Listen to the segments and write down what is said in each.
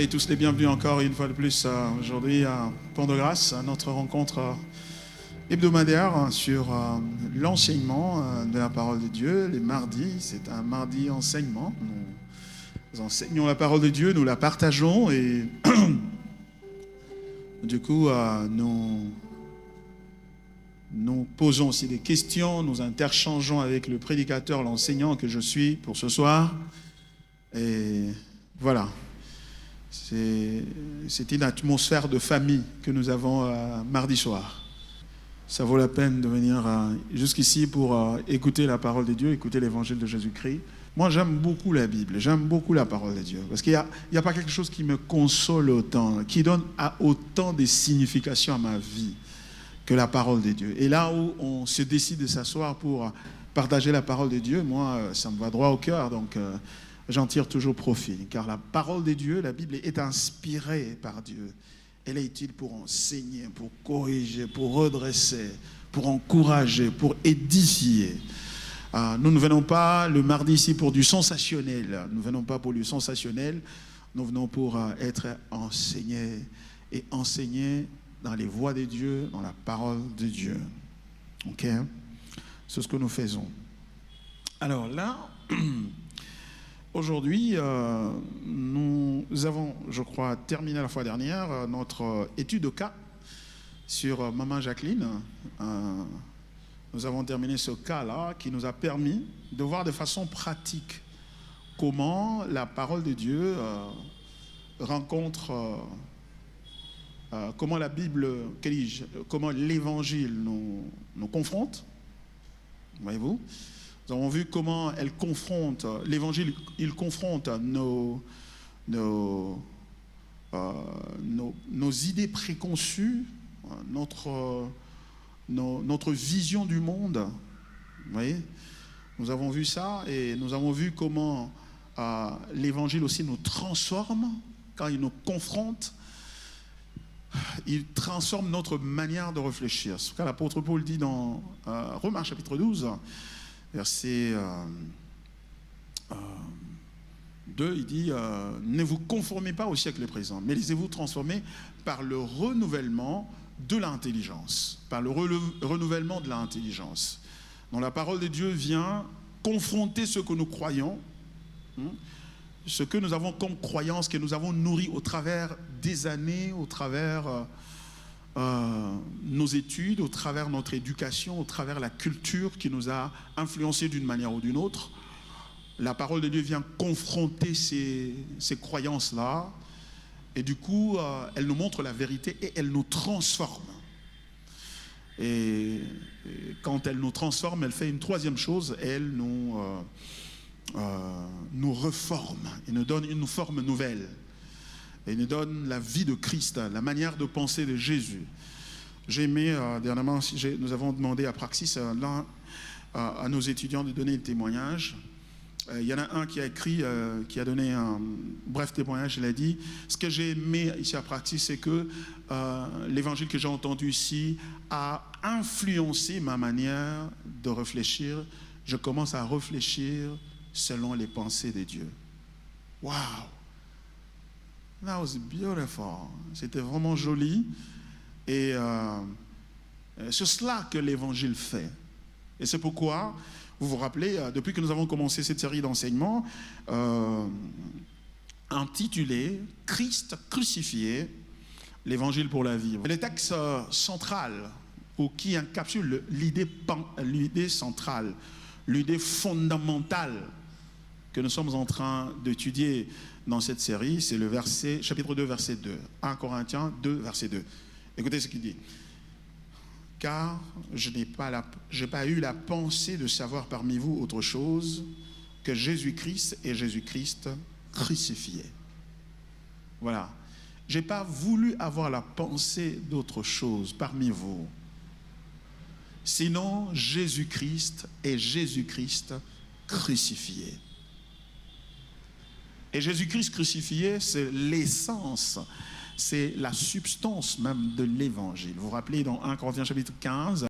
Soyez tous les bienvenus encore une fois de plus aujourd'hui à Pont de Grâce, à notre rencontre hebdomadaire sur l'enseignement de la parole de Dieu. Les mardis, c'est un mardi enseignement. Nous enseignons la parole de Dieu, nous la partageons et du coup nous posons aussi des questions, nous interchangeons avec le prédicateur, l'enseignant que je suis pour ce soir. Et voilà. C'est une atmosphère de famille que nous avons mardi soir. Ça vaut la peine de venir jusqu'ici pour écouter la parole de Dieu, écouter l'évangile de Jésus-Christ. Moi, j'aime beaucoup la Bible, j'aime beaucoup la parole de Dieu. Parce qu'il n'y a pas quelque chose qui me console autant, qui donne autant de signification à ma vie que la parole de Dieu. Et là où on se décide de s'asseoir pour partager la parole de Dieu, moi, ça me va droit au cœur. Donc, j'en tire toujours profit, car la parole de Dieu, la Bible est inspirée par Dieu. Elle est utile pour enseigner, pour corriger, pour redresser, pour encourager, pour édifier. Nous ne venons pas le mardi ici pour du sensationnel. Nous ne venons pas pour du sensationnel. Nous venons pour être enseignés et enseigner dans les voies de Dieu, dans la parole de Dieu. Ok? C'est ce que nous faisons. Alors là... Aujourd'hui, nous avons, je crois, terminé la fois dernière notre étude de cas sur Maman Jacqueline. Nous avons terminé ce cas-là qui nous a permis de voir de façon pratique comment la parole de Dieu rencontre, comment la Bible, comment l'Évangile nous confronte. Voyez-vous ? Nous avons vu comment elle confronte, l'Évangile, il confronte nos idées préconçues, notre vision du monde. Vous voyez ? Nous avons vu ça et nous avons vu comment l'Évangile aussi nous transforme quand il nous confronte. Il transforme notre manière de réfléchir. C'est ce que l'apôtre Paul dit dans Romains chapitre 12. Verset 2, il dit ne vous conformez pas au siècle présent, mais laissez-vous transformer par le renouvellement de l'intelligence. Par le renouvellement de l'intelligence. Donc la parole de Dieu vient confronter ce que nous croyons, ce que nous avons comme croyance, que nous avons nourri au travers des années, au travers nos études, au travers notre éducation, au travers la culture qui nous a influencés d'une manière ou d'une autre. La parole de Dieu vient confronter ces croyances-là et du coup, elle nous montre la vérité et elle nous transforme. Et quand elle nous transforme, elle fait une troisième chose, elle nous reforme, elle nous donne une forme nouvelle. Et il nous donne la vie de Christ, la manière de penser de Jésus. J'ai aimé, dernièrement, nous avons demandé à Praxis, à nos étudiants de donner le témoignage. Il y en a un qui a écrit, qui a donné un bref témoignage, il a dit, ce que j'ai aimé ici à Praxis, c'est que l'évangile que j'ai entendu ici a influencé ma manière de réfléchir. Je commence à réfléchir selon les pensées de Dieu. Wow! That was beautiful. C'était vraiment joli. Et c'est cela que l'Évangile fait. Et c'est pourquoi, vous vous rappelez, depuis que nous avons commencé cette série d'enseignements, intitulée « Christ crucifié, l'Évangile pour la vie ». Le texte central, ou qui encapsule l'idée centrale, l'idée fondamentale que nous sommes en train d'étudier dans cette série, c'est le chapitre 2, verset 2. 1 Corinthiens 2, verset 2. Écoutez ce qu'il dit. « Car je n'ai pas eu la pensée de savoir parmi vous autre chose que Jésus-Christ et Jésus-Christ crucifié. » Voilà. Je n'ai pas voulu avoir la pensée d'autre chose parmi vous. Sinon, Jésus-Christ et Jésus-Christ crucifié. Et Jésus-Christ crucifié, c'est l'essence, c'est la substance même de l'évangile. Vous vous rappelez dans 1 Corinthiens chapitre 15,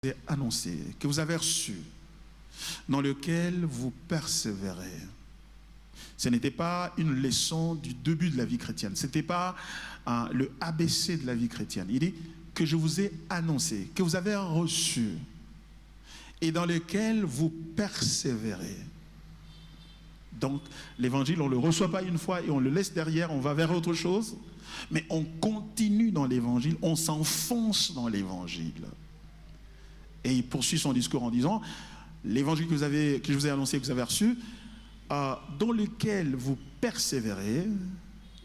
c'est annoncé, que vous avez reçu, dans lequel vous persévérez. Ce n'était pas une leçon du début de la vie chrétienne. Ce n'était pas le ABC de la vie chrétienne. Il dit que je vous ai annoncé, que vous avez reçu et dans lequel vous persévérez. Donc, l'évangile, on ne le reçoit pas une fois et on le laisse derrière, on va vers autre chose. Mais on continue dans l'évangile, on s'enfonce dans l'évangile. Et il poursuit son discours en disant, l'évangile que je vous ai annoncé, que vous avez reçu, dans lequel vous persévérez,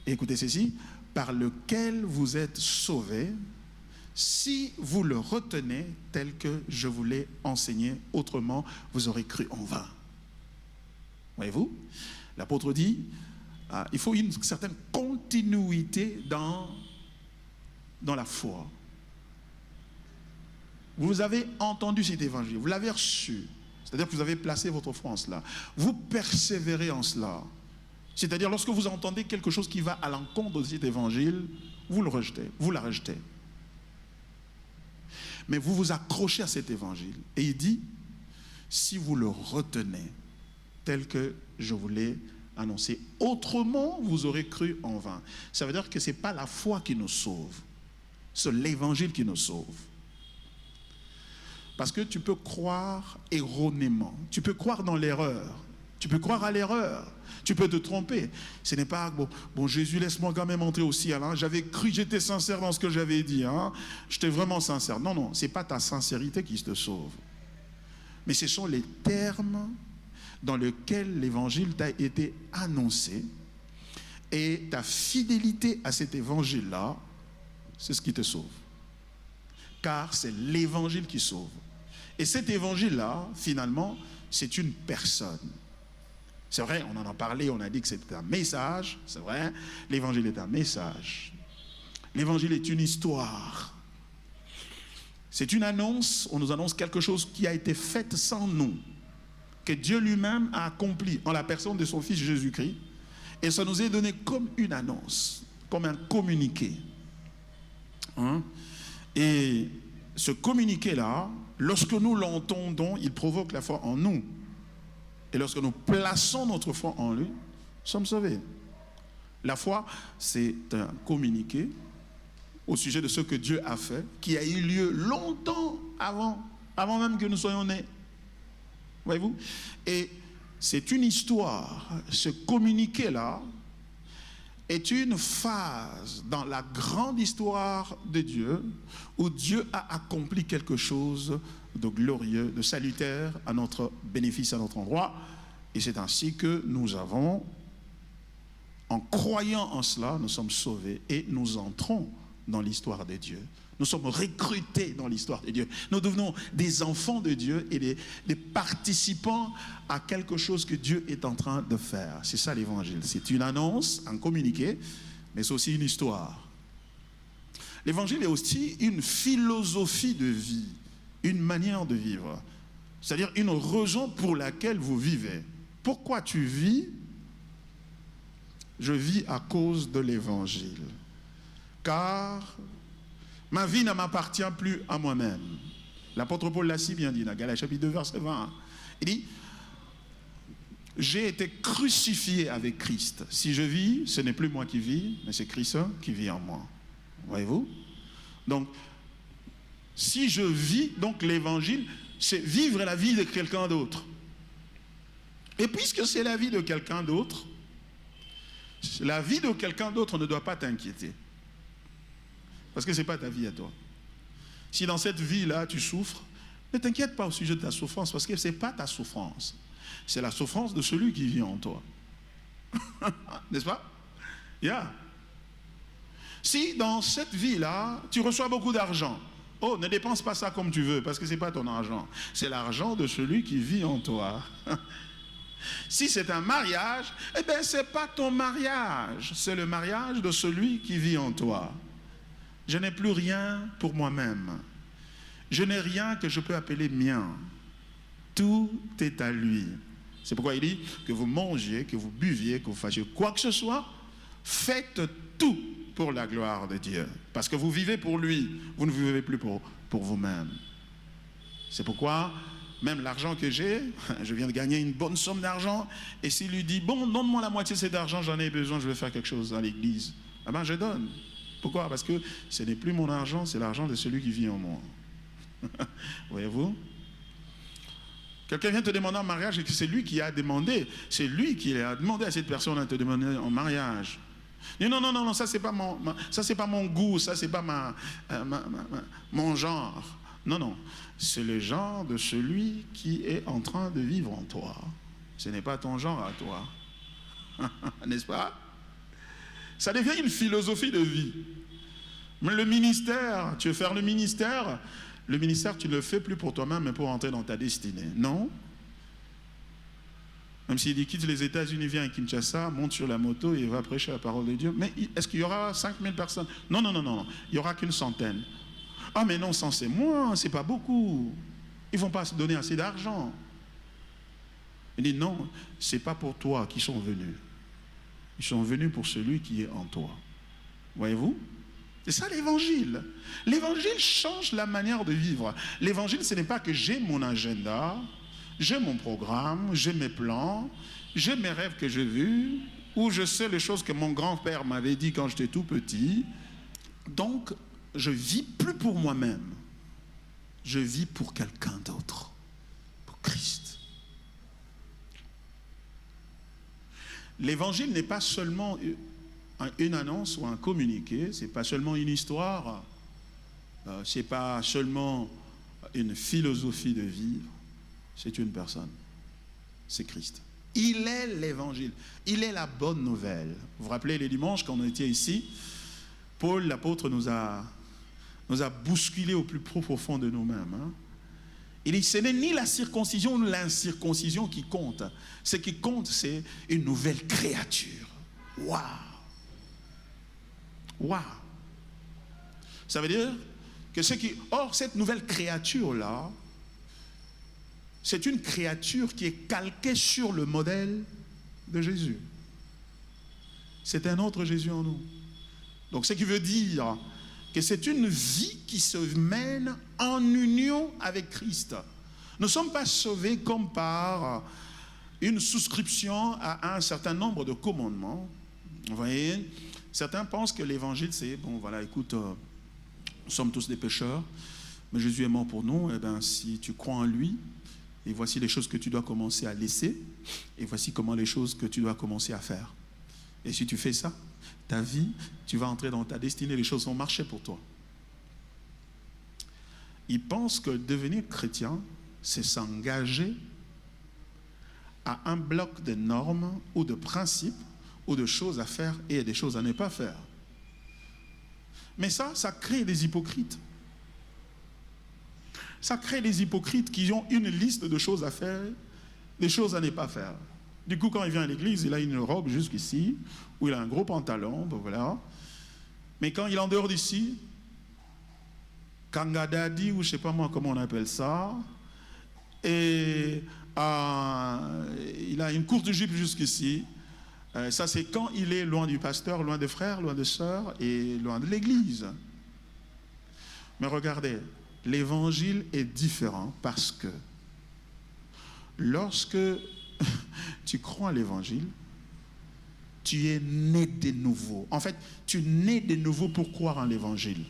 écoutez ceci, par lequel vous êtes sauvés, si vous le retenez tel que je vous l'ai enseigné, autrement vous aurez cru en vain. Voyez-vous, l'apôtre dit, il faut une certaine continuité dans la foi. Vous avez entendu cet évangile, vous l'avez reçu, c'est-à-dire que vous avez placé votre foi en cela. Vous persévérez en cela. C'est-à-dire lorsque vous entendez quelque chose qui va à l'encontre de cet évangile, vous le rejetez, vous la rejetez. Mais vous vous accrochez à cet évangile. Et il dit, si vous le retenez tel que je vous l'ai annoncé, autrement vous aurez cru en vain. Ça veut dire que ce n'est pas la foi qui nous sauve, c'est l'évangile qui nous sauve. Parce que tu peux croire erronément, tu peux croire dans l'erreur, tu peux croire à l'erreur, tu peux te tromper. Ce n'est pas, bon Jésus, laisse-moi quand même entrer au ciel. Hein. J'avais cru, j'étais sincère dans ce que j'avais dit. Hein. J'étais vraiment sincère. Non, non, ce n'est pas ta sincérité qui te sauve. Mais ce sont les termes dans lesquels l'évangile t'a été annoncé. Et ta fidélité à cet évangile-là, c'est ce qui te sauve. Car c'est l'évangile qui sauve. Et cet évangile-là, finalement, c'est une personne. C'est vrai, on en a parlé, on a dit que c'était un message. C'est vrai, l'évangile est un message. L'évangile est une histoire. C'est une annonce, on nous annonce quelque chose qui a été fait sans nous, que Dieu lui-même a accompli en la personne de son Fils Jésus-Christ. Et ça nous est donné comme une annonce, comme un communiqué. Hein? Et ce communiqué-là, lorsque nous l'entendons, il provoque la foi en nous. Et lorsque nous plaçons notre foi en lui, nous sommes sauvés. La foi, c'est un communiqué au sujet de ce que Dieu a fait, qui a eu lieu longtemps avant même que nous soyons nés. Voyez-vous? Et c'est une histoire. Ce communiqué-là est une phase dans la grande histoire de Dieu où Dieu a accompli quelque chose de glorieux, de salutaire à notre bénéfice, à notre endroit. Et c'est ainsi que nous avons, en croyant en cela, nous sommes sauvés et nous entrons dans l'histoire de Dieu. Nous sommes recrutés dans l'histoire de Dieu. Nous devenons des enfants de Dieu et des participants à quelque chose que Dieu est en train de faire. C'est ça l'évangile. C'est une annonce, un communiqué, mais c'est aussi une histoire. L'évangile est aussi une philosophie de vie, une manière de vivre. C'est-à-dire une raison pour laquelle vous vivez. Pourquoi tu vis? Je vis à cause de l'évangile. Car ma vie ne m'appartient plus à moi-même. L'apôtre Paul l'a si bien dit dans Galates chapitre 2, verset 20. Il dit, j'ai été crucifié avec Christ. Si je vis, ce n'est plus moi qui vis, mais c'est Christ qui vit en moi. Voyez-vous? Donc, si je vis, donc l'évangile, c'est vivre la vie de quelqu'un d'autre. Et puisque c'est la vie de quelqu'un d'autre, la vie de quelqu'un d'autre ne doit pas t'inquiéter. Parce que ce n'est pas ta vie à toi. Si dans cette vie-là, tu souffres, ne t'inquiète pas au sujet de ta souffrance, parce que ce n'est pas ta souffrance. C'est la souffrance de celui qui vit en toi. N'est-ce pas? Yeah. Si dans cette vie-là, tu reçois beaucoup d'argent, oh, ne dépense pas ça comme tu veux, parce que ce n'est pas ton argent. C'est l'argent de celui qui vit en toi. Si c'est un mariage, eh bien, ce n'est pas ton mariage. C'est le mariage de celui qui vit en toi. Je n'ai plus rien pour moi-même. Je n'ai rien que je peux appeler mien. Tout est à lui. C'est pourquoi il dit que vous mangiez, que vous buviez, que vous fassiez quoi que ce soit, faites tout pour la gloire de Dieu. Parce que vous vivez pour lui, vous ne vivez plus pour vous-même. C'est pourquoi même l'argent que j'ai, je viens de gagner une bonne somme d'argent, et s'il lui dit, bon, donne-moi la moitié de cet argent, j'en ai besoin, je vais faire quelque chose dans l'église, eh bien je donne. Pourquoi? Parce que ce n'est plus mon argent, c'est l'argent de celui qui vit en moi. Voyez-vous? Quelqu'un vient te demander en mariage et que c'est lui qui a demandé, c'est lui qui a demandé à cette personne de te demander en mariage. Et non, non, non, non, ça c'est pas mon goût, ça c'est pas mon genre. Non, non, c'est le genre de celui qui est en train de vivre en toi. Ce n'est pas ton genre à toi. N'est-ce pas? Ça devient une philosophie de vie. Mais le ministère, tu veux faire le ministère, tu ne le fais plus pour toi-même, mais pour entrer dans ta destinée. Non. Même s'il dit quitte les États-Unis, viens à Kinshasa, monte sur la moto et va prêcher la parole de Dieu. Mais est-ce qu'il y aura 5000 personnes? Non, non, non, non. Il n'y aura qu'une centaine. Ah, mais non, 100 c'est moins, c'est pas beaucoup. Ils ne vont pas se donner assez d'argent. Il dit non, ce n'est pas pour toi qu'ils sont venus. Ils sont venus pour celui qui est en toi. Voyez-vous? C'est ça l'évangile. L'évangile change la manière de vivre. L'évangile, ce n'est pas que j'ai mon agenda, j'ai mon programme, j'ai mes plans, j'ai mes rêves que j'ai vus, ou je sais les choses que mon grand-père m'avait dit quand j'étais tout petit. Donc, je vis plus pour moi-même. Je vis pour quelqu'un d'autre, pour Christ. L'évangile n'est pas seulement une annonce ou un communiqué, c'est pas seulement une histoire, c'est pas seulement une philosophie de vivre, c'est une personne, c'est Christ. Il est l'évangile, il est la bonne nouvelle. Vous vous rappelez les dimanches quand on était ici, Paul l'apôtre nous a bousculé au plus profond de nous-mêmes. Hein? Il dit, ce n'est ni la circoncision ni l'incirconcision qui compte. Ce qui compte, c'est une nouvelle créature. Waouh! Waouh! Ça veut dire que or, cette nouvelle créature-là, c'est une créature qui est calquée sur le modèle de Jésus. C'est un autre Jésus en nous. Donc, ce qui veut dire que c'est une vie qui se mène en union avec Christ. Nous ne sommes pas sauvés comme par une souscription à un certain nombre de commandements. Vous voyez, certains pensent que l'évangile, c'est, bon, voilà, écoute, nous sommes tous des pécheurs, mais Jésus est mort pour nous, et bien, si tu crois en lui, et voici les choses que tu dois commencer à laisser, et voici comment les choses que tu dois commencer à faire. Et si tu fais ça, ta vie, tu vas entrer dans ta destinée, les choses vont marcher pour toi. Ils pensent que devenir chrétien, c'est s'engager à un bloc de normes ou de principes ou de choses à faire et des choses à ne pas faire. Mais ça crée des hypocrites. Ça crée des hypocrites qui ont une liste de choses à faire, des choses à ne pas faire. Du coup, quand il vient à l'église, il a une robe jusqu'ici, ou il a un gros pantalon, ben voilà. Mais quand il est en dehors d'ici, kangadadi, ou je ne sais pas moi comment on appelle ça, et il a une courte jupe jusqu'ici. Ça, c'est quand il est loin du pasteur, loin des frères, loin des sœurs, et loin de l'église. Mais regardez, l'évangile est différent parce que lorsque tu crois à l'évangile, tu es né de nouveau. En fait, tu nais de nouveau pour croire en l'évangile.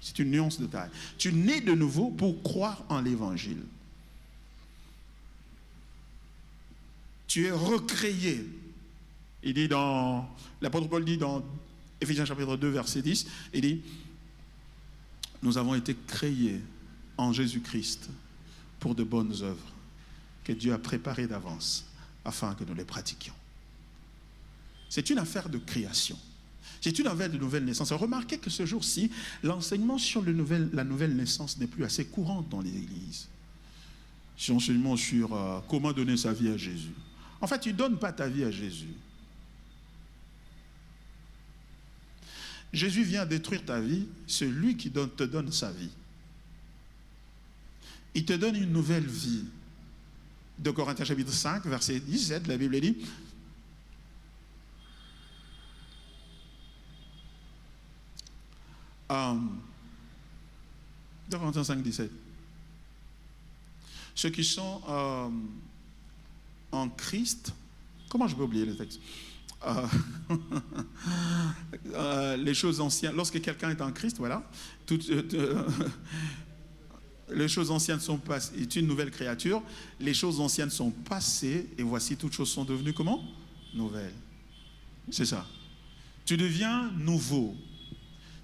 C'est une nuance de taille. Tu nais de nouveau pour croire en l'évangile. Tu es recréé. Il dit l'apôtre Paul dit dans Éphésiens chapitre 2, verset 10, il dit, nous avons été créés en Jésus-Christ pour de bonnes œuvres que Dieu a préparées d'avance afin que nous les pratiquions. C'est une affaire de création. C'est une affaire de nouvelle naissance. Remarquez que ce jour-ci, l'enseignement sur la nouvelle naissance n'est plus assez courant dans les églises. C'est l'enseignement sur comment donner sa vie à Jésus. En fait, tu ne donnes pas ta vie à Jésus. Jésus vient détruire ta vie, c'est lui qui te donne sa vie. Il te donne une nouvelle vie. De Corinthiens chapitre 5, verset 17, la Bible dit, de Corinthiens 5, 17, Ceux qui sont en Christ, comment je peux oublier le texte? Les choses anciennes, lorsque quelqu'un est en Christ, voilà, les choses anciennes sont passées, est une nouvelle créature, les choses anciennes sont passées, et voici toutes choses sont devenues comment? Nouvelles. C'est ça. Tu deviens nouveau.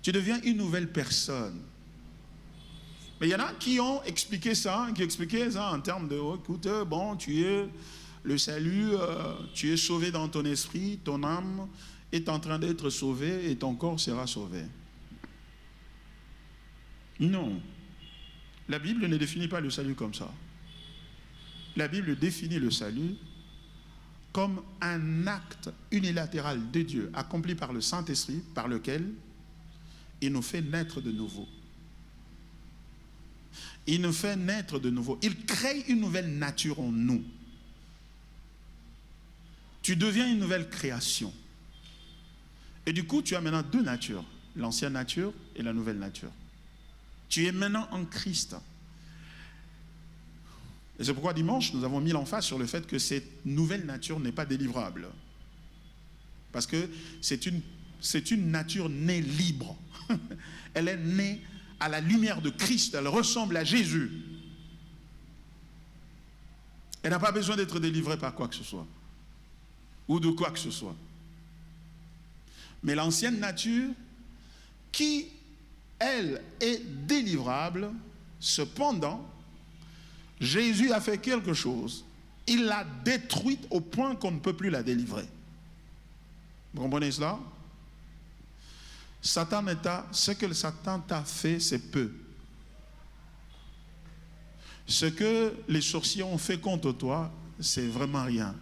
Tu deviens une nouvelle personne. Mais il y en a qui ont expliqué ça, en termes de, oh, écoute, bon, tu es le salut, tu es sauvé dans ton esprit, ton âme est en train d'être sauvée et ton corps sera sauvé. Non. La Bible ne définit pas le salut comme ça. La Bible définit le salut comme un acte unilatéral de Dieu accompli par le Saint-Esprit, par lequel il nous fait naître de nouveau. Il nous fait naître de nouveau. Il crée une nouvelle nature en nous. Tu deviens une nouvelle création. Et du coup, tu as maintenant deux natures. L'ancienne nature et la nouvelle nature. Tu es maintenant en Christ. Et c'est pourquoi dimanche, nous avons mis l'emphase sur le fait que cette nouvelle nature n'est pas délivrable. Parce que c'est une nature née libre. Elle est née à la lumière de Christ. Elle ressemble à Jésus. Elle n'a pas besoin d'être délivrée par quoi que ce soit. Ou de quoi que ce soit. Mais l'ancienne nature, qui, elle, est délivrable, cependant, Jésus a fait quelque chose. Il l'a détruite au point qu'on ne peut plus la délivrer. Vous comprenez cela? Ce que Satan t'a fait, c'est peu. Ce que les sorciers ont fait contre toi, c'est vraiment rien.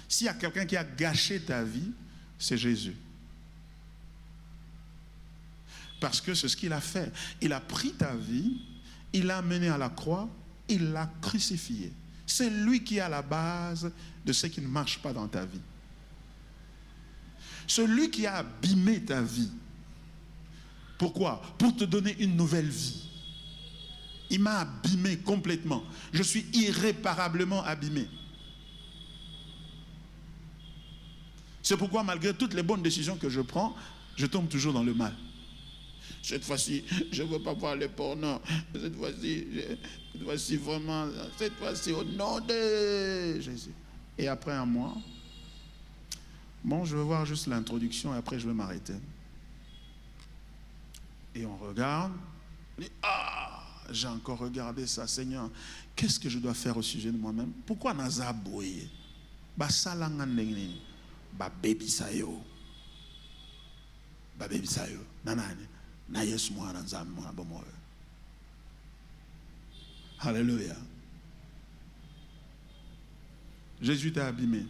S'il y a quelqu'un qui a gâché ta vie, c'est Jésus. Parce que c'est ce qu'il a fait. Il a pris ta vie, il l'a amené à la croix, il l'a crucifié. C'est lui qui est à la base de ce qui ne marche pas dans ta vie. Celui qui a abîmé ta vie. Pourquoi? Pour te donner une nouvelle vie. Il m'a abîmé complètement. Je suis irréparablement abîmé. C'est pourquoi malgré toutes les bonnes décisions que je prends, je tombe toujours dans le mal. Cette fois-ci, je ne veux pas voir le porno. Cette fois-ci, vraiment, cette fois-ci, au nom de Jésus. Et après un mois, bon, je vais voir juste l'introduction et après je vais m'arrêter. Et on regarde, on dit, ah, j'ai encore regardé ça, Seigneur. Qu'est-ce que je dois faire au sujet de moi-même? Pourquoi Naza boye? Ba salangandengni, ba baby sayo, ba baby sayo, nanane. Alléluia. Jésus t'a abîmé.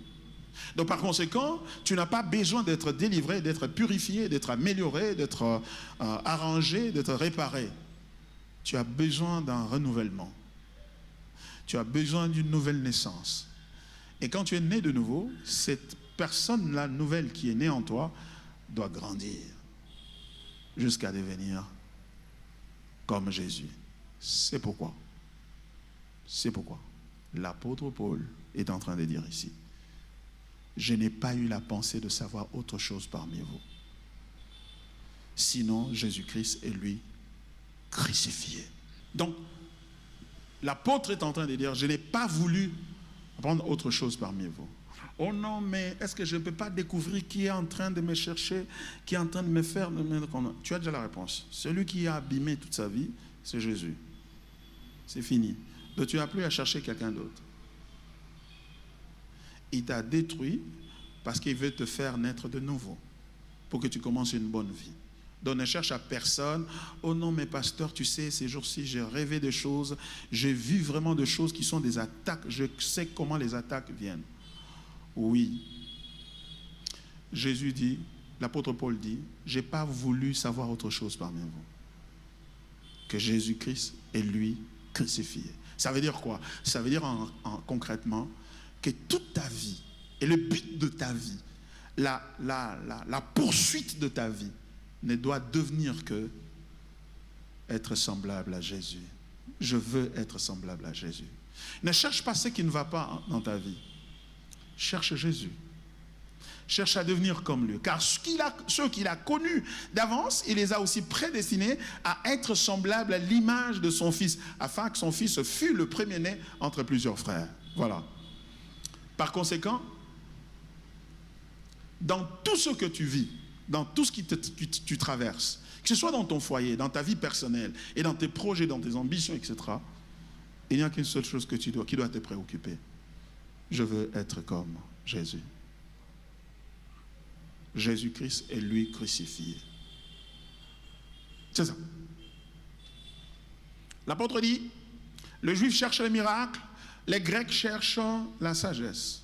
Donc par conséquent, tu n'as pas besoin d'être délivré, d'être purifié, d'être amélioré, d'être arrangé, d'être réparé. Tu as besoin d'un renouvellement. Tu as besoin d'une nouvelle naissance. Et quand tu es né de nouveau, cette personne-là nouvelle qui est née en toi doit grandir jusqu'à devenir comme Jésus. C'est pourquoi l'apôtre Paul est en train de dire ici, je n'ai pas eu la pensée de savoir autre chose parmi vous, sinon Jésus-Christ et lui crucifié. Donc, l'apôtre est en train de dire, je n'ai pas voulu apprendre autre chose parmi vous. Oh non, mais est-ce que je ne peux pas découvrir qui est en train de me chercher, qui est en train de me faire... Tu as déjà la réponse. Celui qui a abîmé toute sa vie, c'est Jésus. C'est fini. Donc tu n'as plus à chercher quelqu'un d'autre. Il t'a détruit parce qu'il veut te faire naître de nouveau, pour que tu commences une bonne vie. Donc ne cherche à personne. Oh non, mais pasteur, tu sais, ces jours-ci, j'ai rêvé de choses, j'ai vu vraiment de choses qui sont des attaques. Je sais comment les attaques viennent. Oui. Jésus dit, l'apôtre Paul dit, je n'ai pas voulu savoir autre chose parmi vous que Jésus-Christ et lui crucifié. Ça veut dire quoi? Ça veut dire concrètement que toute ta vie et le but de ta vie, la poursuite de ta vie ne doit devenir que être semblable à Jésus. Je veux être semblable à Jésus. Ne cherche pas ce qui ne va pas dans ta vie. Cherche Jésus. Cherche à devenir comme lui. Car ceux qu'il a connus d'avance, il les a aussi prédestinés à être semblables à l'image de son Fils, afin que son Fils fût le premier-né entre plusieurs frères. Voilà. Par conséquent, dans tout ce que tu vis, dans tout ce que tu traverses, que ce soit dans ton foyer, dans ta vie personnelle, et dans tes projets, dans tes ambitions, etc., il n'y a qu'une seule chose qui doit te préoccuper. Je veux être comme Jésus. Jésus-Christ est lui crucifié. C'est ça. L'apôtre dit, le juif cherche le miracle, les grecs cherchent la sagesse.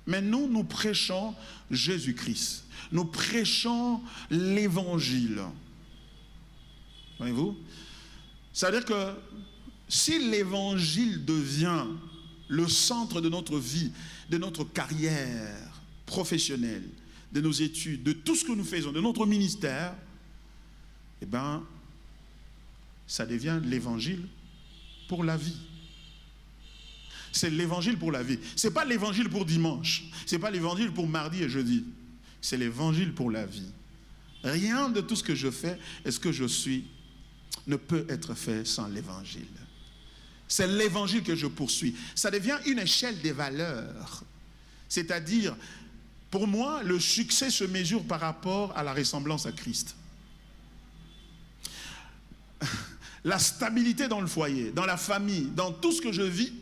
Mais nous prêchons Jésus-Christ. Nous prêchons l'évangile. Voyez-vous? C'est-à-dire que si l'évangile devient le centre de notre vie, de notre carrière professionnelle, de nos études, de tout ce que nous faisons, de notre ministère, eh bien, ça devient l'évangile pour la vie. C'est l'évangile pour la vie. Ce n'est pas l'évangile pour dimanche. Ce n'est pas l'évangile pour mardi et jeudi. C'est l'évangile pour la vie. Rien de tout ce que je fais et ce que je suis ne peut être fait sans l'évangile. C'est l'évangile que je poursuis. Ça devient une échelle des valeurs. C'est-à-dire, pour moi, le succès se mesure par rapport à la ressemblance à Christ. La stabilité dans le foyer, dans la famille, dans tout ce que je vis,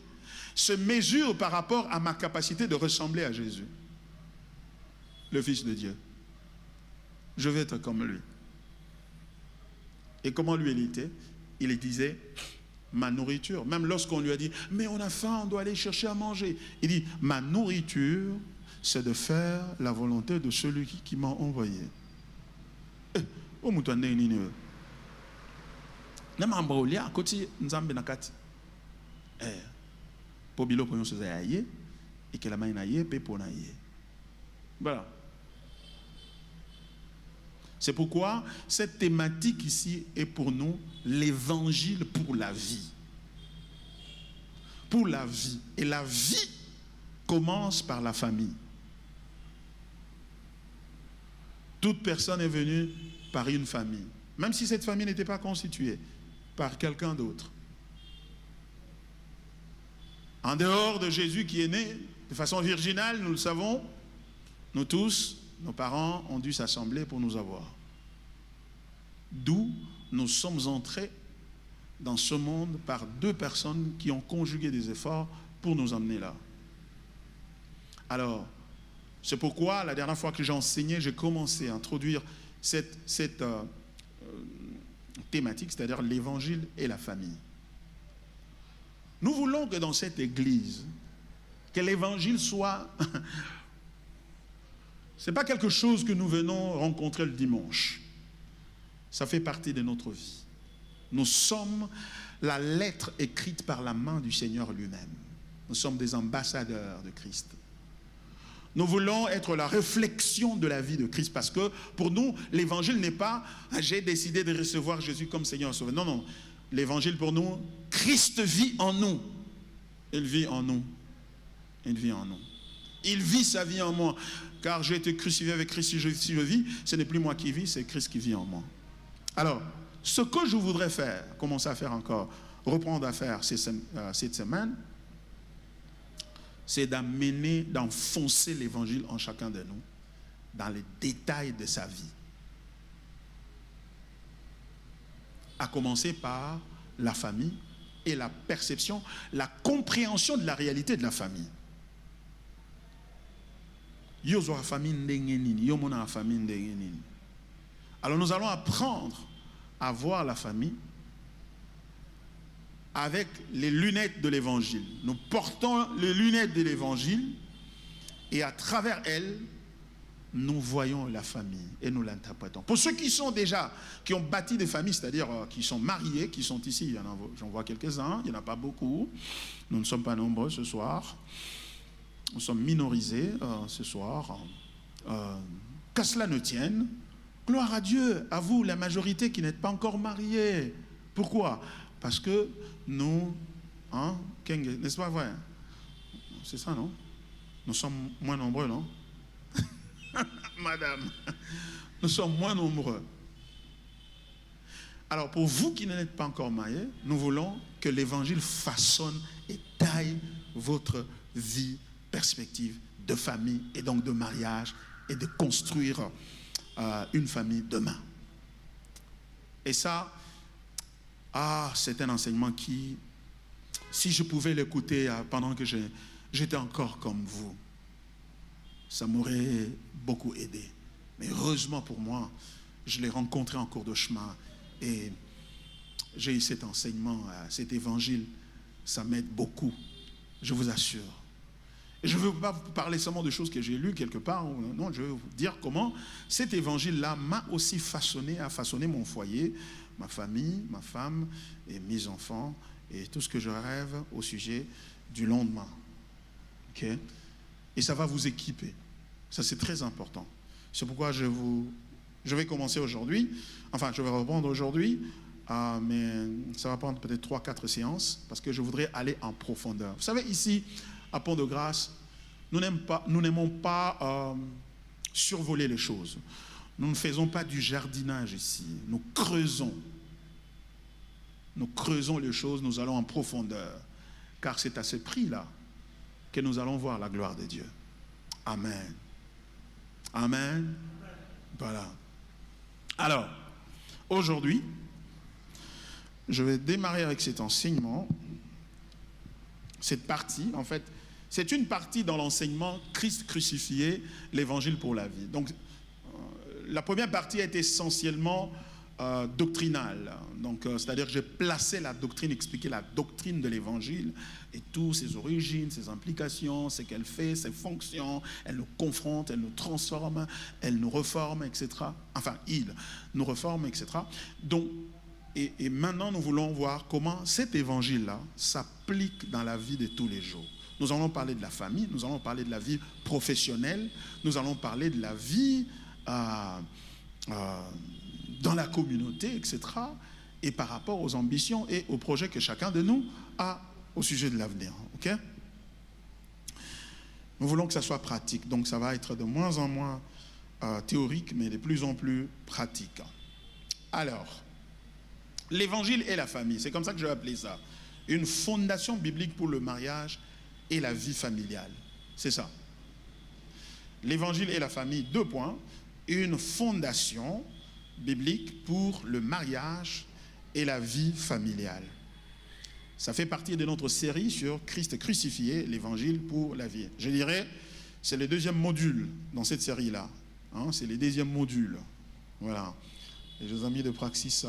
se mesure par rapport à ma capacité de ressembler à Jésus, le Fils de Dieu. Je veux être comme lui. Et comment lui il était? Il disait, ma nourriture. Même lorsqu'on lui a dit, mais on a faim, on doit aller chercher à manger. Il dit, ma nourriture, c'est de faire la volonté de celui qui m'a envoyé. Oh, moutonne nini. Nama mbaulia akoti nzambe nakati. Pobilo ponyo se zaye et que la main naye pe ponaye. Voilà. C'est pourquoi cette thématique ici est pour nous l'évangile pour la vie. Pour la vie. Et la vie commence par la famille. Toute personne est venue par une famille. Même si cette famille n'était pas constituée par quelqu'un d'autre. En dehors de Jésus qui est né de façon virginale, nous le savons, nous tous, nos parents ont dû s'assembler pour nous avoir. D'où nous sommes entrés dans ce monde par deux personnes qui ont conjugué des efforts pour nous emmener là. Alors, c'est pourquoi la dernière fois que j'ai enseigné, j'ai commencé à introduire cette thématique, c'est-à-dire l'évangile et la famille. Nous voulons que dans cette église, que l'évangile soit... Ce n'est pas quelque chose que nous venons rencontrer le dimanche. Ça fait partie de notre vie. Nous sommes la lettre écrite par la main du Seigneur lui-même. Nous sommes des ambassadeurs de Christ. Nous voulons être la réflexion de la vie de Christ parce que pour nous, l'évangile n'est pas « j'ai décidé de recevoir Jésus comme Seigneur et Sauveur ». Non, non. L'évangile pour nous, Christ vit en nous. Il vit en nous. Il vit en nous. Il vit sa vie en moi. Car j'ai été crucifié avec Christ. Si je vis, ce n'est plus moi qui vis, c'est Christ qui vit en moi. Alors, ce que je voudrais faire, commencer à faire encore, reprendre à faire cette semaine, c'est d'amener, d'enfoncer l'évangile en chacun de nous, dans les détails de sa vie. À commencer par la famille et la perception, la compréhension de la réalité de la famille. Alors nous allons apprendre à voir la famille avec les lunettes de l'évangile. Nous portons les lunettes de l'évangile et à travers elles, nous voyons la famille et nous l'interprétons. Pour ceux qui sont déjà, qui ont bâti des familles, c'est-à-dire qui sont mariés, qui sont ici, j'en vois quelques-uns, il n'y en a pas beaucoup, nous ne sommes pas nombreux ce soir, nous sommes minorisés ce soir, qu'à cela ne tienne, gloire à Dieu, à vous la majorité qui n'êtes pas encore mariés. Pourquoi? Parce que nous, n'est-ce pas vrai? C'est ça, non? Nous sommes moins nombreux, non? Madame, nous sommes moins nombreux. Alors, pour vous qui n'êtes pas encore mariés, nous voulons que l'évangile façonne et taille votre vie, perspective de famille et donc de mariage et de construire une famille demain. Et ça, c'est un enseignement qui, si je pouvais l'écouter pendant que j'étais encore comme vous, ça m'aurait beaucoup aidé. Mais heureusement pour moi, je l'ai rencontré en cours de chemin et j'ai eu cet enseignement, cet évangile, ça m'aide beaucoup, je vous assure. Et je ne veux pas vous parler seulement de choses que j'ai lues quelque part, non, je veux vous dire comment cet évangile-là m'a aussi façonné, a façonné mon foyer, ma famille, ma femme et mes enfants et tout ce que je rêve au sujet du lendemain. Ok? Et ça va vous équiper. Ça, c'est très important. C'est pourquoi je vais commencer aujourd'hui. Enfin, je vais reprendre aujourd'hui, mais ça va prendre peut-être 3-4 séances parce que je voudrais aller en profondeur. Vous savez, ici, à Pont-de-Grâce, nous n'aimons pas survoler les choses. Nous ne faisons pas du jardinage ici. Nous creusons. Nous creusons les choses, nous allons en profondeur. Car c'est à ce prix-là que nous allons voir la gloire de Dieu. Amen. Amen. Voilà. Alors, aujourd'hui, je vais démarrer avec cet enseignement. Cette partie, en fait, c'est une partie dans l'enseignement Christ crucifié, l'évangile pour la vie. Donc, la première partie est essentiellement doctrinale. Donc, c'est-à-dire que j'ai placé la doctrine, expliqué la doctrine de l'évangile et toutes ses origines, ses implications, ce qu'elle fait, ses fonctions. Elle nous confronte, elle nous transforme, elle nous reforme, etc. Enfin, il nous reforme, etc. Donc, et maintenant, nous voulons voir comment cet évangile-là s'applique dans la vie de tous les jours. Nous allons parler de la famille, nous allons parler de la vie professionnelle, nous allons parler de la vie dans la communauté, etc. Et par rapport aux ambitions et aux projets que chacun de nous a au sujet de l'avenir. Ok? Nous voulons que ça soit pratique, donc ça va être de moins en moins théorique, mais de plus en plus pratique. Alors, l'évangile et la famille, c'est comme ça que je vais appeler ça. Une fondation biblique pour le mariage et la vie familiale. C'est ça. L'évangile et la famille, 2 points. Une fondation biblique pour le mariage et la vie familiale. Ça fait partie de notre série sur Christ crucifié, l'évangile pour la vie. Je dirais, c'est le 2e module dans cette série-là. C'est le 2e module. Voilà. Les amis de Praxis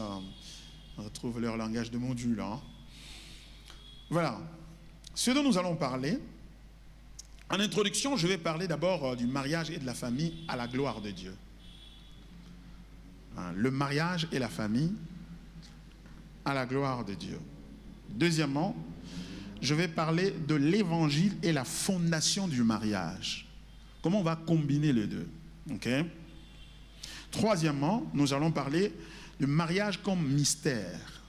retrouvent leur langage de module. Voilà. Ce dont nous allons parler, en introduction, je vais parler d'abord du mariage et de la famille à la gloire de Dieu. Le mariage et la famille à la gloire de Dieu. Deuxièmement, je vais parler de l'évangile et la fondation du mariage. Comment on va combiner les deux? Ok. Troisièmement, nous allons parler du mariage comme mystère.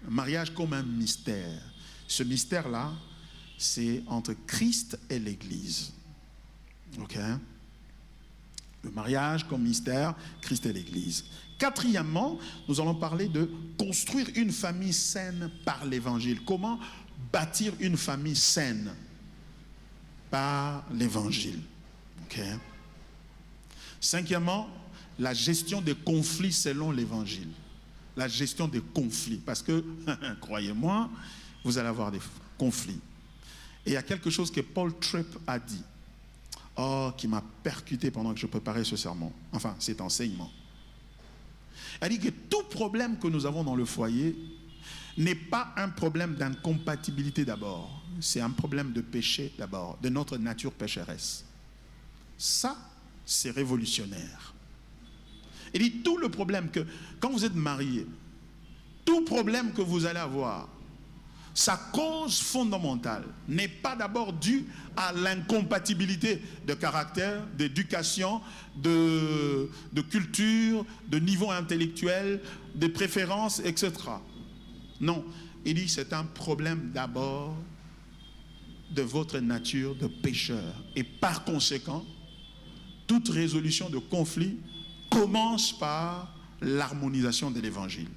Le mariage comme un mystère. Ce mystère-là, c'est entre Christ et l'Église. Ok? Le mariage comme mystère, Christ et l'Église. Quatrièmement, nous allons parler de construire une famille saine par l'Évangile. Comment bâtir une famille saine par l'Évangile. Ok? Cinquièmement, la gestion des conflits selon l'Évangile. La gestion des conflits. Parce que, croyez-moi, vous allez avoir des conflits. Et il y a quelque chose que Paul Tripp a dit. Qui m'a percuté pendant que je préparais ce sermon. Enfin, cet enseignement. Il dit que tout problème que nous avons dans le foyer n'est pas un problème d'incompatibilité d'abord. C'est un problème de péché d'abord, de notre nature pécheresse. Ça, c'est révolutionnaire. Il dit tout le problème que, quand vous êtes marié, tout problème que vous allez avoir, sa cause fondamentale n'est pas d'abord due à l'incompatibilité de caractère, d'éducation, de culture, de niveau intellectuel, de préférences, etc. Non, il dit c'est un problème d'abord de votre nature de pécheur. Et par conséquent, toute résolution de conflit commence par l'harmonisation de l'évangile.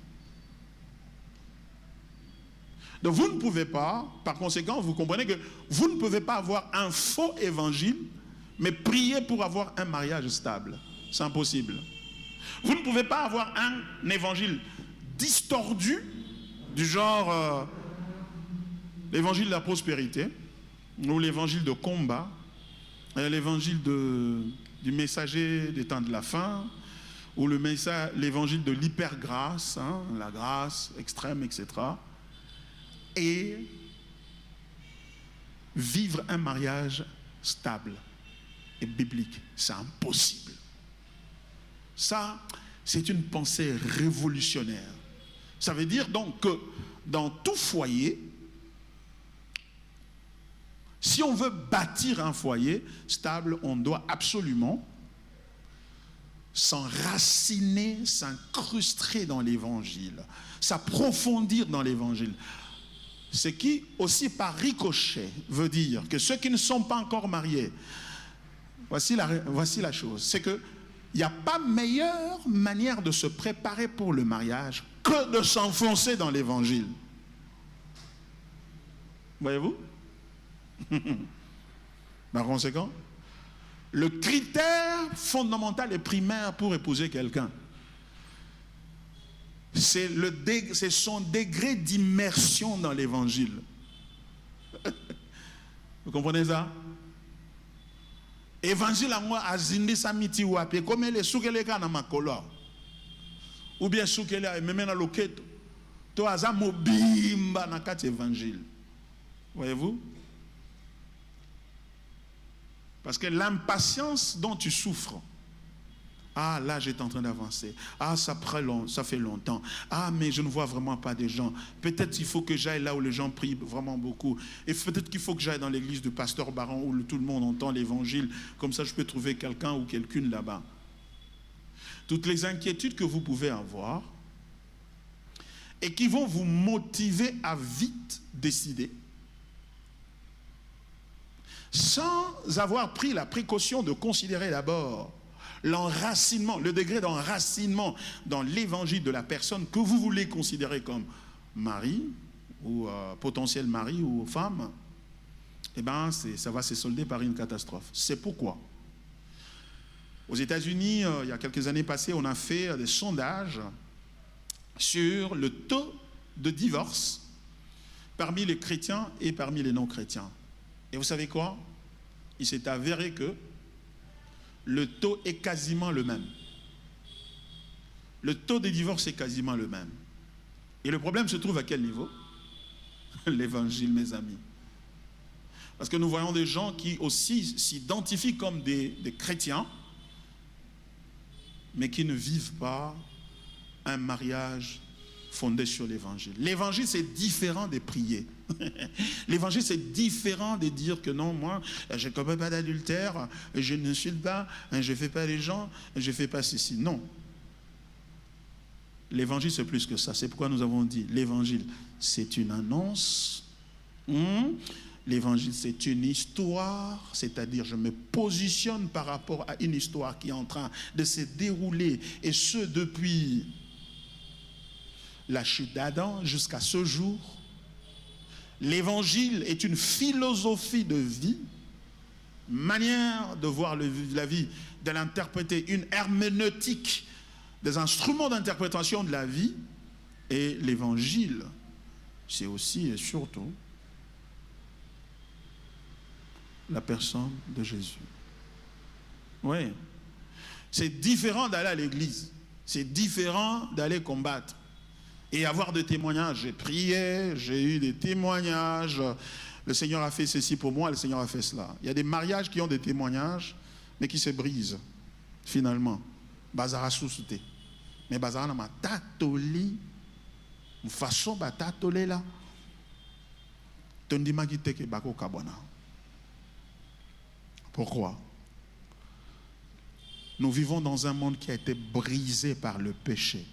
Donc vous ne pouvez pas, par conséquent, vous comprenez que vous ne pouvez pas avoir un faux évangile, mais prier pour avoir un mariage stable. C'est impossible. Vous ne pouvez pas avoir un évangile distordu, du genre l'évangile de la prospérité, ou l'évangile de combat, l'évangile du messager des temps de la fin, ou l'évangile de l'hypergrâce, hein, la grâce extrême, etc. Et vivre un mariage stable et biblique, c'est impossible. Ça, c'est une pensée révolutionnaire. Ça veut dire donc que dans tout foyer, si on veut bâtir un foyer stable, on doit absolument s'enraciner, s'incruster dans l'évangile, s'approfondir dans l'évangile. Ce qui, aussi par ricochet, veut dire que ceux qui ne sont pas encore mariés, voici la chose, c'est qu'il n'y a pas meilleure manière de se préparer pour le mariage que de s'enfoncer dans l'évangile. Voyez-vous? Par conséquent, le critère fondamental et primaire pour épouser quelqu'un, c'est son degré d'immersion dans l'évangile. Vous comprenez ça? Évangile à moi, azindi samiti wapi, comme les soukele kana makolo, ou bien soukele même na loketo, to aza mobimba na kati évangile. Voyez-vous? Parce que l'impatience dont tu souffres, ah là j'étais en train d'avancer, ah ça fait longtemps, ah mais je ne vois vraiment pas des gens, peut-être il faut que j'aille là où les gens prient vraiment beaucoup, et peut-être qu'il faut que j'aille dans l'église du pasteur Baron où tout le monde entend l'évangile, comme ça je peux trouver quelqu'un ou quelqu'une là-bas. Toutes les inquiétudes que vous pouvez avoir et qui vont vous motiver à vite décider, sans avoir pris la précaution de considérer d'abord l'enracinement, le degré d'enracinement dans l'évangile de la personne que vous voulez considérer comme mari ou potentiel mari ou femme, eh bien ça va se solder par une catastrophe. C'est pourquoi aux États-Unis, il y a quelques années passées, on a fait des sondages sur le taux de divorce parmi les chrétiens et parmi les non-chrétiens. Et vous savez quoi? Il s'est avéré que le taux est quasiment le même. Le taux de divorce est quasiment le même. Et le problème se trouve à quel niveau? L'évangile, mes amis. Parce que nous voyons des gens qui aussi s'identifient comme des chrétiens, mais qui ne vivent pas un mariage fondé sur l'évangile. L'évangile, c'est différent de prier. L'évangile, c'est différent de dire que non, moi, je ne commets pas d'adultère, je n'insulte pas, je ne fais pas les gens, je ne fais pas ceci. Non. L'évangile, c'est plus que ça. C'est pourquoi nous avons dit, l'évangile, c'est une annonce. L'évangile, c'est une histoire, c'est-à-dire je me positionne par rapport à une histoire qui est en train de se dérouler, et ce depuis la chute d'Adam jusqu'à ce jour. L'évangile est une philosophie de vie, manière de voir la vie, de l'interpréter, une herméneutique, des instruments d'interprétation de la vie. Et l'évangile, c'est aussi et surtout la personne de Jésus. Oui. C'est différent d'aller à l'église. C'est différent d'aller combattre. Et avoir des témoignages. J'ai prié, j'ai eu des témoignages. Le Seigneur a fait ceci pour moi, le Seigneur a fait cela. Il y a des mariages qui ont des témoignages, mais qui se brisent, finalement. Bazara sous-souté. Mais Bazara n'a pas tatoli. Une façon de tatoli là. Tondima qui te bako kabona. Pourquoi? Nous vivons dans un monde qui a été brisé par le péché.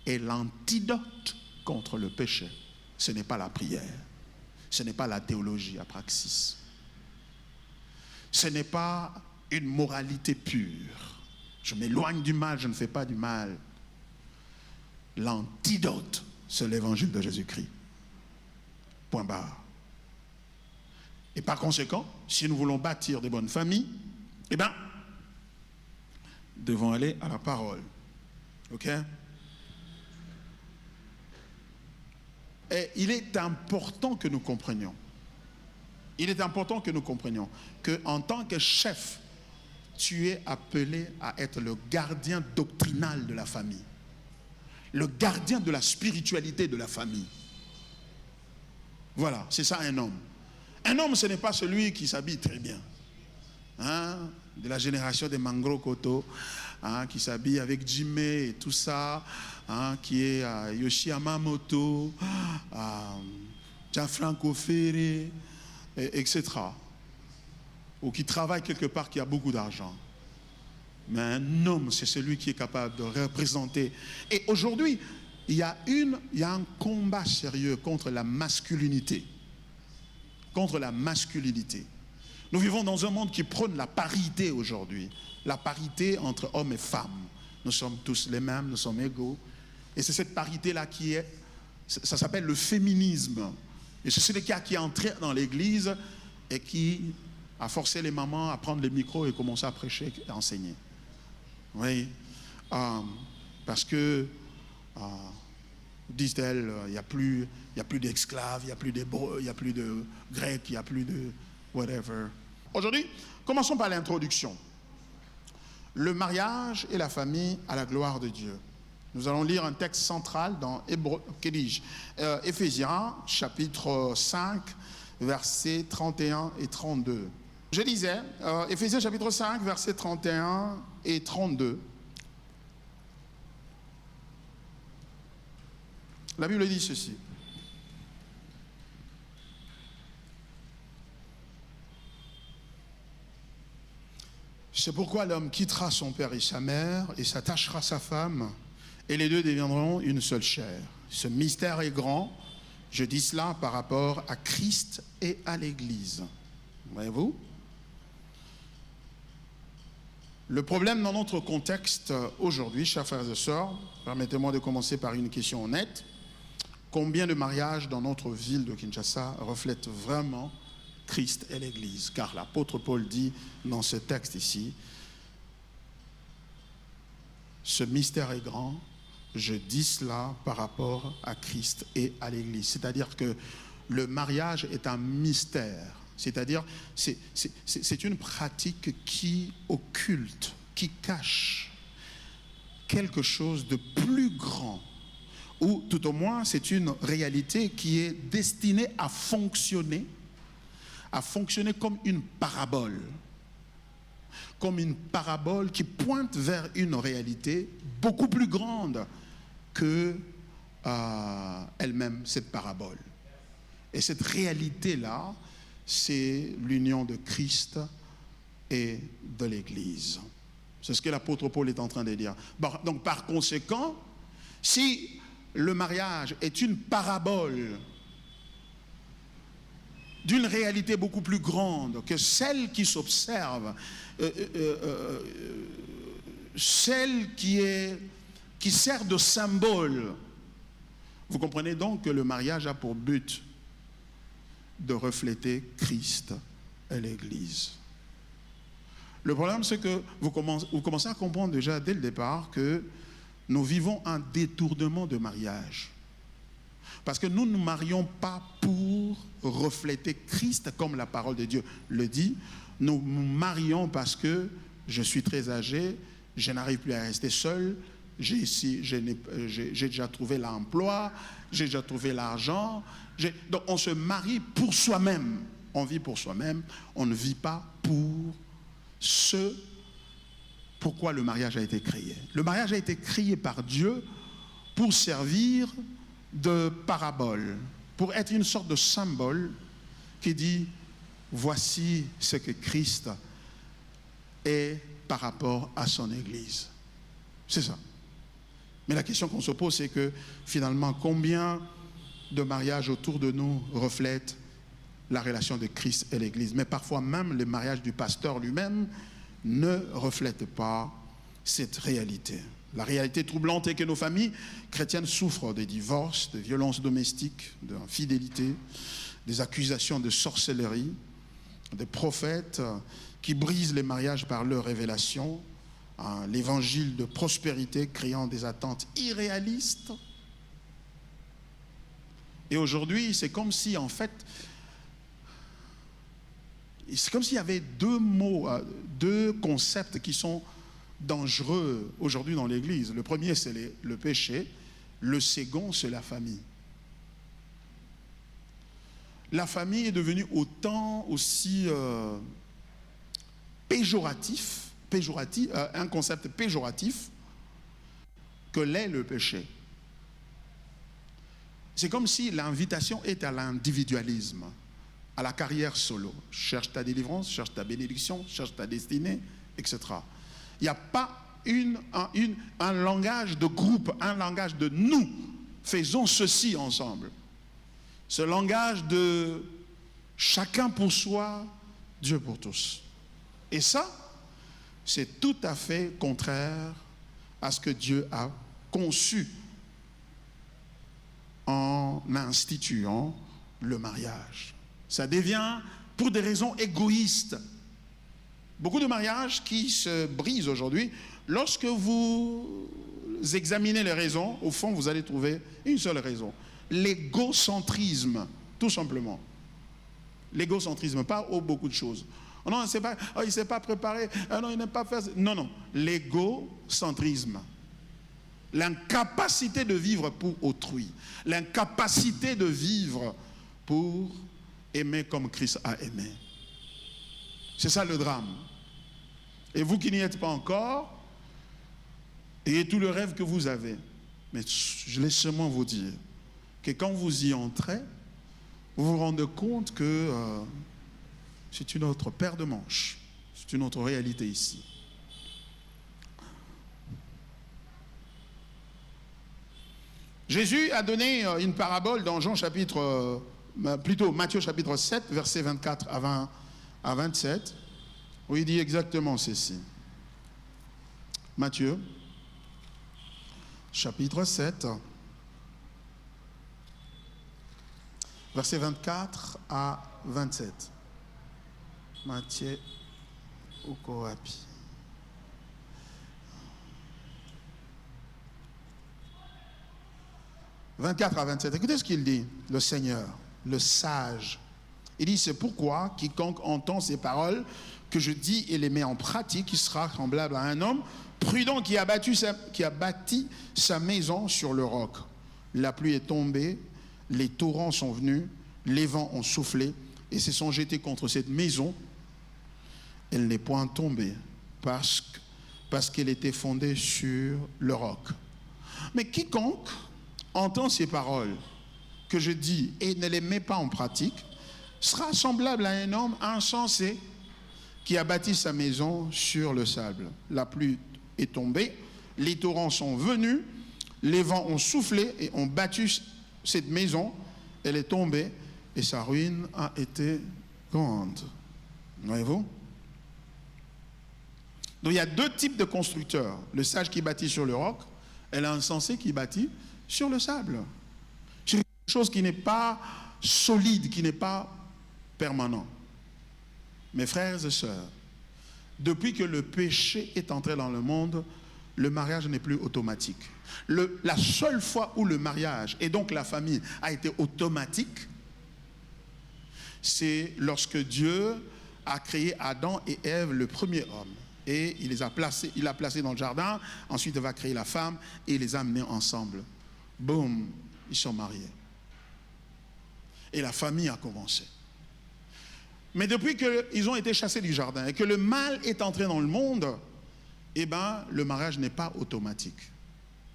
Et l'antidote contre le péché. Ce n'est pas la prière. Ce n'est pas la théologie à praxis. Ce n'est pas une moralité pure. Je m'éloigne du mal, je ne fais pas du mal. L'antidote, c'est l'évangile de Jésus-Christ. Point barre. Et par conséquent, si nous voulons bâtir des bonnes familles, eh bien, devons aller à la parole. OK? Et il est important que nous comprenions. Il est important que nous comprenions qu'en tant que chef, tu es appelé à être le gardien doctrinal de la famille. Le gardien de la spiritualité de la famille. Voilà, c'est ça un homme. Un homme, ce n'est pas celui qui s'habille très bien. Hein? De la génération des Mangro Koto, hein, qui s'habille avec Jime et tout ça, hein, qui est Yoshi Yamamoto, Gianfranco Ferré, etc. Ou qui travaille quelque part, qui a beaucoup d'argent. Mais un homme, c'est celui qui est capable de représenter. Et aujourd'hui, il y a un combat sérieux contre la masculinité. Contre la masculinité. Nous vivons dans un monde qui prône la parité aujourd'hui. La parité entre hommes et femmes. Nous sommes tous les mêmes, nous sommes égaux. Et c'est cette parité-là qui est, ça s'appelle le féminisme. Et c'est celui qui est entré dans l'église et qui a forcé les mamans à prendre les micros et commencer à prêcher et à enseigner. Oui. Parce que, disent-elles, il n'y a plus d'esclaves, il n'y a plus d'hébreux, il n'y a plus de grecs, il n'y a plus de whatever. Aujourd'hui, commençons par l'introduction. Le mariage et la famille à la gloire de Dieu. Nous allons lire un texte central dans Éphésiens, chapitre 5, versets 31 et 32. Je lisais, Éphésiens chapitre 5, versets 31 et 32. La Bible dit ceci. C'est pourquoi l'homme quittera son père et sa mère et s'attachera à sa femme, et les deux deviendront une seule chair. Ce mystère est grand. Je dis cela par rapport à Christ et à l'Église. Voyez-vous? Le problème dans notre contexte aujourd'hui, chers frères et sœurs, permettez-moi de commencer par une question honnête. Combien de mariages dans notre ville de Kinshasa reflètent vraiment Christ et l'Église? Car l'apôtre Paul dit dans ce texte ici, ce mystère est grand, je dis cela par rapport à Christ et à l'Église. C'est-à-dire que le mariage est un mystère. C'est-à-dire, c'est une pratique qui occulte, qui cache quelque chose de plus grand. Ou tout au moins, c'est une réalité qui est destinée à fonctionner comme une parabole. Comme une parabole qui pointe vers une réalité beaucoup plus grande que elle-même, cette parabole. Et cette réalité-là, c'est l'union de Christ et de l'Église. C'est ce que l'apôtre Paul est en train de dire. Bon, donc par conséquent, si le mariage est une parabole d'une réalité beaucoup plus grande que celle qui s'observe, celle qui sert de symbole, vous comprenez donc que le mariage a pour but de refléter Christ et l'Église. Le problème, c'est que vous commencez à comprendre déjà dès le départ que nous vivons un détournement de mariage. Parce que nous ne nous marions pas pour refléter Christ comme la parole de Dieu le dit. Nous nous marions parce que je suis très âgé, je n'arrive plus à rester seul, j'ai déjà trouvé l'emploi, j'ai déjà trouvé l'argent. Donc on se marie pour soi-même. On vit pour soi-même, on ne vit pas pour ce pourquoi le mariage a été créé. Le mariage a été créé par Dieu pour servir de parabole, pour être une sorte de symbole qui dit voici ce que Christ est par rapport à son Église. C'est ça. Mais la question qu'on se pose, c'est que finalement, combien de mariages autour de nous reflètent la relation de Christ et l'Église? Mais parfois même, le mariage du pasteur lui-même ne reflète pas cette réalité. La réalité troublante est que nos familles chrétiennes souffrent des divorces, des violences domestiques, d'infidélité, des accusations de sorcellerie, des prophètes qui brisent les mariages par leur révélation, l'évangile de prospérité créant des attentes irréalistes. Et aujourd'hui, c'est comme si, en fait, c'est comme s'il y avait deux mots, deux concepts qui sont dangereux aujourd'hui dans l'Église. Le premier, c'est le péché. Le second, c'est la famille. La famille est devenue autant aussi péjoratif, un concept péjoratif que l'est le péché. C'est comme si l'invitation est à l'individualisme, à la carrière solo. Cherche ta délivrance, cherche ta bénédiction, cherche ta destinée, etc. Il n'y a pas un langage de groupe, un langage de nous. Faisons ceci ensemble. Ce langage de chacun pour soi, Dieu pour tous. Et ça, c'est tout à fait contraire à ce que Dieu a conçu en instituant le mariage. Ça devient pour des raisons égoïstes. Beaucoup de mariages qui se brisent aujourd'hui, lorsque vous examinez les raisons, au fond, vous allez trouver une seule raison. L'égocentrisme, tout simplement. L'égocentrisme, pas beaucoup de choses. Oh non, il ne s'est pas préparé. Oh non, il n'a pas fait. Non, non. L'égocentrisme. L'incapacité de vivre pour autrui. L'incapacité de vivre pour aimer comme Christ a aimé. C'est ça le drame. Et vous qui n'y êtes pas encore, ayez tout le rêve que vous avez. Mais je laisse seulement vous dire que quand vous y entrez, vous vous rendez compte que c'est une autre paire de manches. C'est une autre réalité ici. Jésus a donné une parabole dans Matthieu chapitre 7, versets 24 à 27, où il dit exactement ceci. Matthieu, chapitre 7, versets 24 à 27. Matthieu Okoapi. « 24 à 27. Écoutez ce qu'il dit, le Seigneur, le sage. Il dit, c'est pourquoi quiconque entend ces paroles que je dis et les met en pratique, il sera semblable à un homme prudent qui a bâti sa maison sur le roc. La pluie est tombée, les torrents sont venus, les vents ont soufflé et se sont jetés contre cette maison. Elle n'est point tombée parce qu'elle était fondée sur le roc. Mais quiconque entend ces paroles que je dis et ne les met pas en pratique, sera semblable à un homme insensé qui a bâti sa maison sur le sable. La pluie est tombée, les torrents sont venus, les vents ont soufflé et ont battu cette maison, elle est tombée et sa ruine a été grande. Voyez-vous? Donc il y a deux types de constructeurs. Le sage qui bâtit sur le roc et l'insensé qui bâtit sur le sable. C'est quelque chose qui n'est pas solide, qui n'est pas permanent. Mes frères et sœurs, depuis que le péché est entré dans le monde, le mariage n'est plus automatique. La seule fois où le mariage, et donc la famille, a été automatique, c'est lorsque Dieu a créé Adam et Ève, le premier homme. Et il l'a placé dans le jardin, ensuite il va créer la femme et il les a amenés ensemble. Boum, ils sont mariés. Et la famille a commencé. Mais depuis qu'ils ont été chassés du jardin et que le mal est entré dans le monde, eh bien, le mariage n'est pas automatique.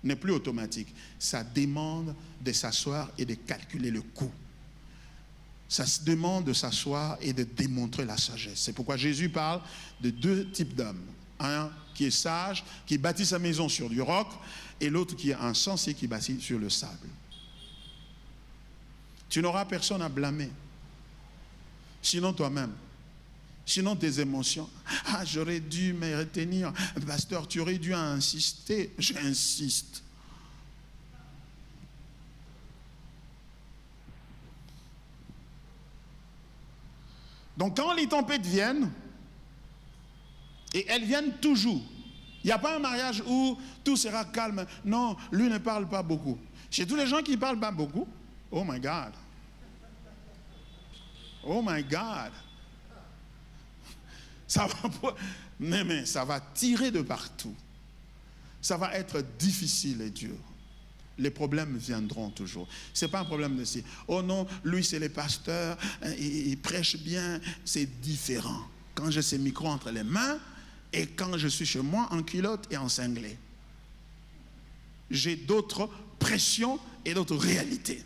N'est plus automatique. Ça demande de s'asseoir et de calculer le coût. Ça se demande de s'asseoir et de démontrer la sagesse. C'est pourquoi Jésus parle de deux types d'hommes. Un qui est sage, qui bâtit sa maison sur du roc, et l'autre qui est insensé qui vacille sur le sable. Tu n'auras personne à blâmer, sinon toi-même, sinon tes émotions. Ah, j'aurais dû me retenir. Pasteur, tu aurais dû insister. J'insiste. Donc quand les tempêtes viennent, et elles viennent toujours, il n'y a pas un mariage où tout sera calme. Non, lui ne parle pas beaucoup. Chez tous les gens qui ne parlent pas beaucoup, oh my God. Oh my God. Ça va, mais ça va tirer de partout. Ça va être difficile et dur. Les problèmes viendront toujours. Ce n'est pas un problème de si, oh non, lui c'est le pasteur, il prêche bien, c'est différent. Quand j'ai ces micros entre les mains et quand je suis chez moi en culotte et en cinglé. J'ai d'autres pressions et d'autres réalités.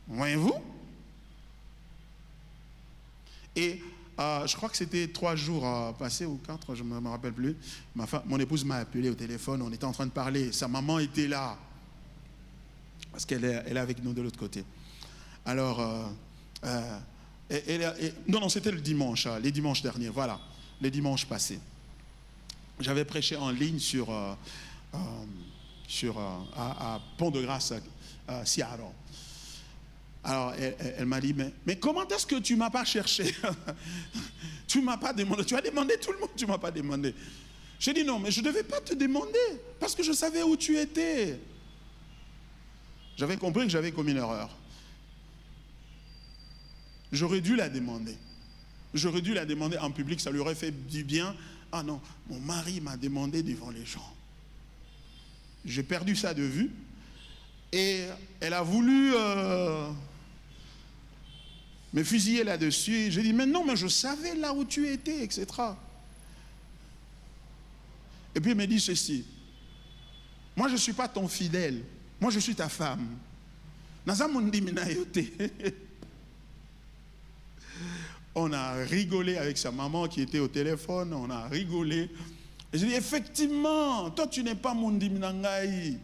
Voyez-vous? Et je crois que c'était 3 jours passés ou 4, je ne me rappelle plus. Mon épouse m'a appelé au téléphone, on était en train de parler. Sa maman était là. Parce qu'elle est avec nous de l'autre côté. Alors, non, c'était le dimanche, les dimanches derniers, voilà, les dimanches passés. J'avais prêché en ligne à Pont-de-Grâce, à Seattle. Alors, elle m'a dit, mais comment est-ce que tu ne m'as pas cherché? Tu ne m'as pas demandé, tu as demandé tout le monde, tu ne m'as pas demandé. J'ai dit non, mais je ne devais pas te demander, parce que je savais où tu étais. J'avais compris que j'avais commis une erreur. J'aurais dû la demander. J'aurais dû la demander en public, ça lui aurait fait du bien. Ah non, mon mari m'a demandé devant les gens. J'ai perdu ça de vue. Et elle a voulu me fusiller là-dessus. J'ai dit, mais non, mais je savais là où tu étais, etc. Et puis elle me dit ceci. Moi, je ne suis pas ton fidèle. Moi, je suis ta femme. On a rigolé avec sa maman qui était au téléphone. On a rigolé. Et j'ai dit, effectivement, toi, tu n'es pas mon diminangaï.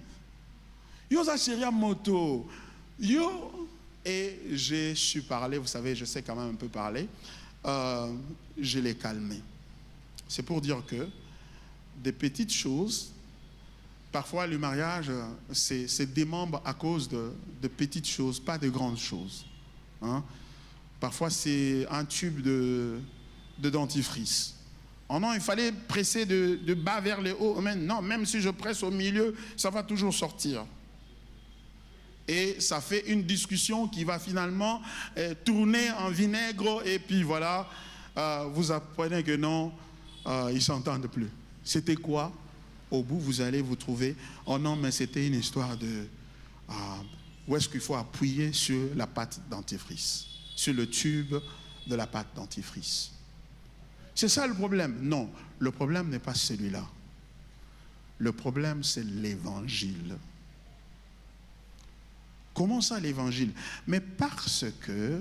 Yo, ça chérie moto. Yo. Et j'ai su parler. Vous savez, je sais quand même un peu parler. Je l'ai calmé. C'est pour dire que des petites choses. Parfois, le mariage se démembre à cause de petites choses, pas de grandes choses. Hein? Parfois, c'est un tube de dentifrice. Oh non, il fallait presser de bas vers le haut. Mais non, même si je presse au milieu, ça va toujours sortir. Et ça fait une discussion qui va finalement tourner en vinaigre. Et puis voilà, vous apprenez que non, ils ne s'entendent plus. C'était quoi? Au bout, vous allez vous trouver, oh non, mais c'était une histoire de... où est-ce qu'il faut appuyer sur la pâte dentifrice, sur le tube de la pâte dentifrice. C'est ça le problème? Non, le problème n'est pas celui-là. Le problème, c'est l'évangile. Comment ça, l'évangile? Mais parce que,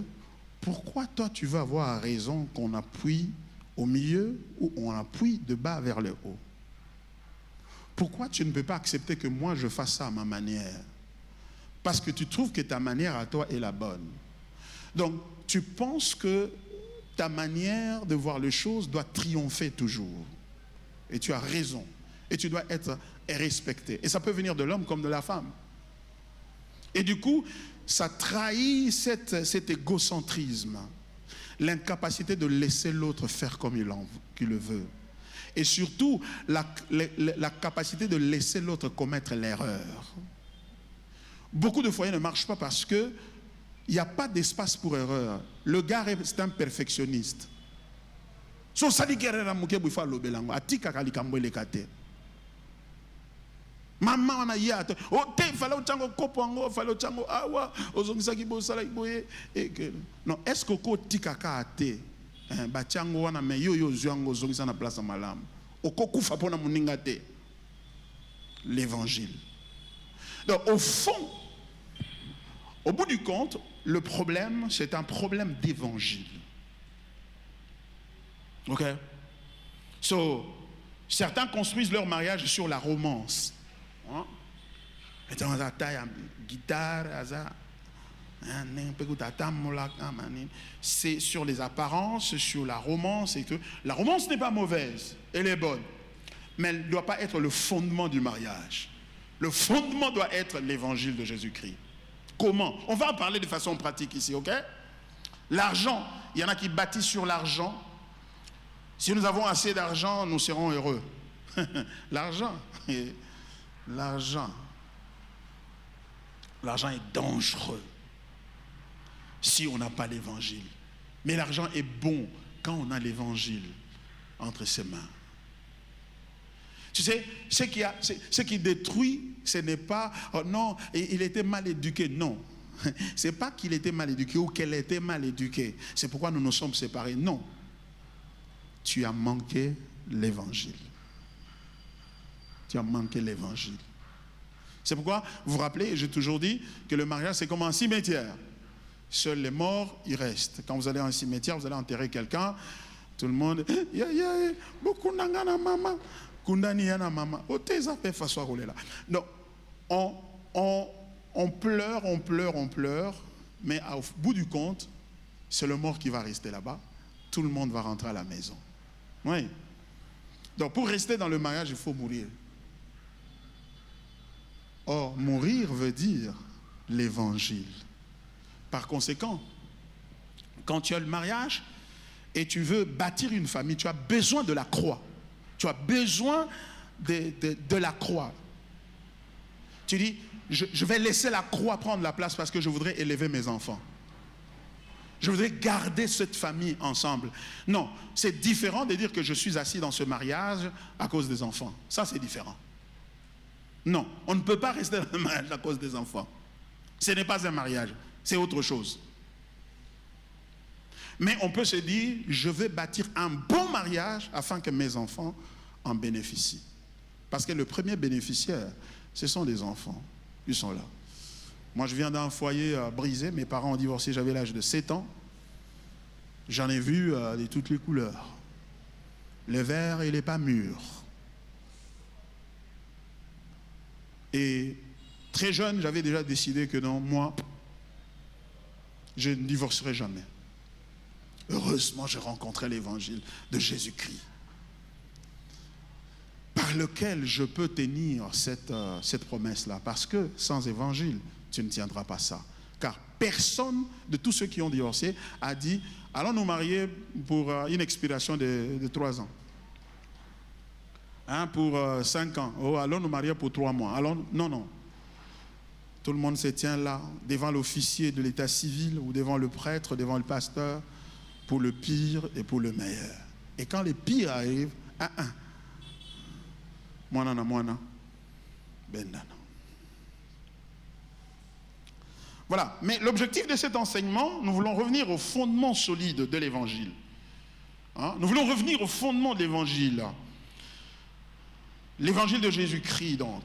pourquoi toi, tu vas avoir raison qu'on appuie au milieu ou on appuie de bas vers le haut? Pourquoi tu ne peux pas accepter que moi je fasse ça à ma manière? Parce que tu trouves que ta manière à toi est la bonne. Donc, tu penses que ta manière de voir les choses doit triompher toujours. Et tu as raison. Et tu dois être respecté. Et ça peut venir de l'homme comme de la femme. Et du coup, ça trahit cet égocentrisme. L'incapacité de laisser l'autre faire comme il le veut. Et surtout, la capacité de laisser l'autre commettre l'erreur. Beaucoup de foyers ne marchent pas parce qu'il n'y a pas d'espace pour erreur. Le gars, c'est un perfectionniste. So, ça dit qu'il y a un faut l'obelango. Atika kalikambo lekate. Maman on a yat. Oh, te fallait au chango kopango, fallait au chango awa. Ozongisa kibo sala kiboye. Non, est-ce que ko tika kate? Bachango wana me yo zwango zongisa na place malamu. Okokufa pona muninga te. L'évangile. Donc au fond, au bout du compte, le problème, c'est un problème d'évangile. Ok? So, certains construisent leur mariage sur la romance. Hein? guitare, c'est sur les apparences, sur la romance et tout. La romance n'est pas mauvaise, elle est bonne, mais elle ne doit pas être le fondement du mariage. Le fondement doit être l'évangile de Jésus-Christ. Comment? On va en parler de façon pratique ici, ok? L'argent, il y en a qui bâtissent sur l'argent. Si nous avons assez d'argent, nous serons heureux. L'argent est dangereux si on n'a pas l'évangile. Mais l'argent est bon quand on a l'évangile entre ses mains. Tu sais, ce qui détruit, ce n'est pas, oh non, il était mal éduqué. Non, ce n'est pas qu'il était mal éduqué ou qu'elle était mal éduquée. C'est pourquoi nous nous sommes séparés. Non, tu as manqué l'évangile. Tu as manqué l'évangile. C'est pourquoi, vous vous rappelez, j'ai toujours dit que le mariage, c'est comme un cimetière. Seuls les morts, ils restent. Quand vous allez à un cimetière, vous allez enterrer quelqu'un, tout le monde, beaucoup n'angana maman. Donc, on pleure, mais au bout du compte, c'est le mort qui va rester là-bas. Tout le monde va rentrer à la maison. Oui. Donc, pour rester dans le mariage, il faut mourir. Or, mourir veut dire l'évangile. Par conséquent, quand tu as le mariage et tu veux bâtir une famille, tu as besoin de la croix. Tu as besoin de la croix. Tu dis, je vais laisser la croix prendre la place parce que je voudrais élever mes enfants. Je voudrais garder cette famille ensemble. Non, c'est différent de dire que je suis assis dans ce mariage à cause des enfants. Ça, c'est différent. Non, on ne peut pas rester dans le mariage à cause des enfants. Ce n'est pas un mariage, c'est autre chose. Mais on peut se dire, je vais bâtir un bon mariage afin que mes enfants en bénéficient. Parce que le premier bénéficiaire, ce sont les enfants. Ils sont là. Moi, je viens d'un foyer brisé. Mes parents ont divorcé, j'avais l'âge de 7 ans. J'en ai vu de toutes les couleurs. Le vert, il n'est pas mûr. Et très jeune, j'avais déjà décidé que non, moi, je ne divorcerai jamais. Heureusement, j'ai rencontré l'évangile de Jésus-Christ, par lequel je peux tenir cette promesse-là. Parce que sans évangile, tu ne tiendras pas ça. Car personne de tous ceux qui ont divorcé a dit, allons nous marier pour une expiration de 3 ans. Pour 5 ans. Oh, allons nous marier pour 3 mois. Allons... Non, non. Tout le monde se tient là, devant l'officier de l'état civil ou devant le prêtre, devant le pasteur, pour le pire et pour le meilleur. Et quand le pire arrive, voilà. Mais l'objectif de cet enseignement, nous voulons revenir au fondement solide de l'évangile. Nous voulons revenir au fondement de l'évangile. L'évangile de Jésus-Christ, donc.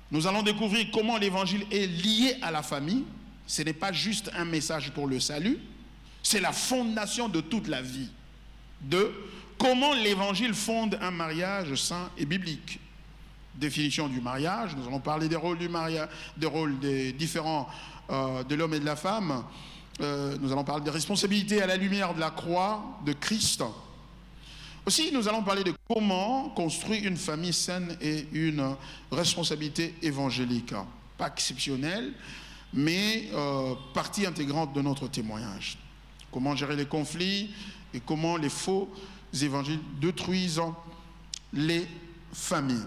Nous allons découvrir comment l'évangile est lié à la famille. Ce n'est pas juste un message pour le salut. C'est la fondation de toute la vie. Comment l'évangile fonde un mariage saint et biblique. Définition du mariage. Nous allons parler des rôles du mariage, des rôles des différents de l'homme et de la femme. Nous allons parler des responsabilités à la lumière de la croix de Christ. Aussi, nous allons parler de comment construire une famille saine et une responsabilité évangélique. Pas exceptionnelle, mais partie intégrante de notre témoignage. Comment gérer les conflits et comment les faux évangiles détruisent les familles.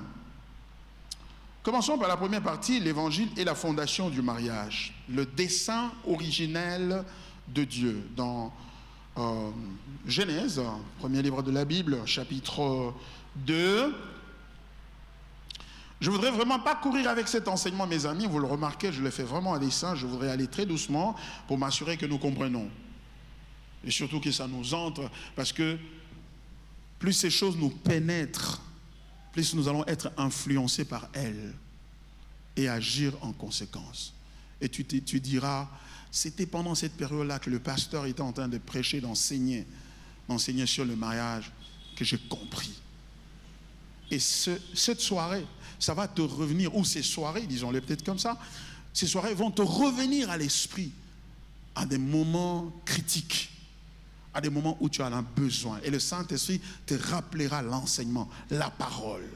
Commençons par la première partie, l'évangile et la fondation du mariage. Le dessein originel de Dieu. Dans Genèse, premier livre de la Bible, chapitre 2. Je ne voudrais vraiment pas courir avec cet enseignement, mes amis. Vous le remarquez, je le fais vraiment à dessein. Je voudrais aller très doucement pour m'assurer que nous comprenons. Et surtout que ça nous entre, parce que plus ces choses nous pénètrent, plus nous allons être influencés par elles et agir en conséquence. Et tu diras, c'était pendant cette période-là que le pasteur était en train de prêcher, d'enseigner sur le mariage, que j'ai compris. Et cette soirée, ça va te revenir, ou ces soirées, disons-le peut-être comme ça, ces soirées vont te revenir à l'esprit à des moments critiques, à des moments où tu en as besoin. Et le Saint-Esprit te rappellera l'enseignement, la parole.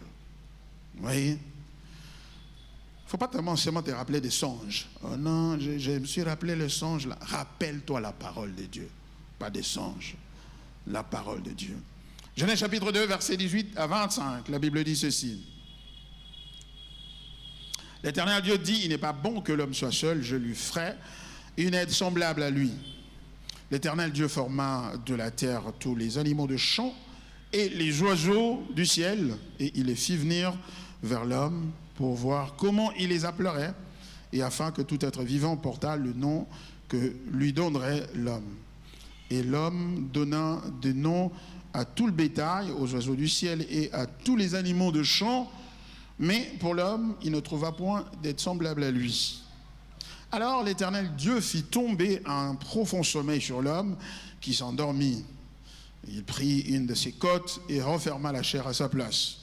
Vous voyez? Il ne faut pas tellement seulement te rappeler des songes. Oh non, je me suis rappelé le songe là. Rappelle-toi la parole de Dieu, pas des songes. La parole de Dieu. Genèse chapitre 2, versets 18 à 25, la Bible dit ceci. L'Éternel Dieu dit, il n'est pas bon que l'homme soit seul, je lui ferai une aide semblable à lui. L'Éternel Dieu forma de la terre tous les animaux de champ et les oiseaux du ciel, et il les fit venir vers l'homme pour voir comment il les appellerait, et afin que tout être vivant portât le nom que lui donnerait l'homme. Et l'homme donna des noms à tout le bétail, aux oiseaux du ciel et à tous les animaux de champ, mais pour l'homme, il ne trouva point d'être semblable à lui. Alors l'Éternel Dieu fit tomber un profond sommeil sur l'homme qui s'endormit. Il prit une de ses côtes et referma la chair à sa place.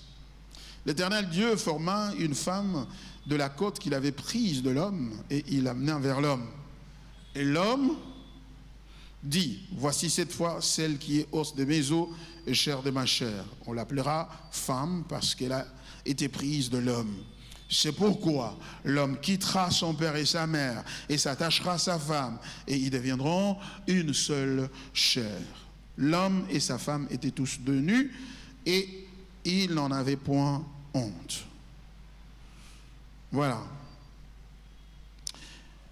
L'Éternel Dieu forma une femme de la côte qu'il avait prise de l'homme et il l'amena vers l'homme. Et l'homme dit, voici cette fois celle qui est os de mes os et chair de ma chair. On l'appellera femme parce qu'elle a été prise de l'homme. C'est pourquoi l'homme quittera son père et sa mère et s'attachera à sa femme et ils deviendront une seule chair. L'homme et sa femme étaient tous deux nus et ils n'en avaient point honte. Voilà.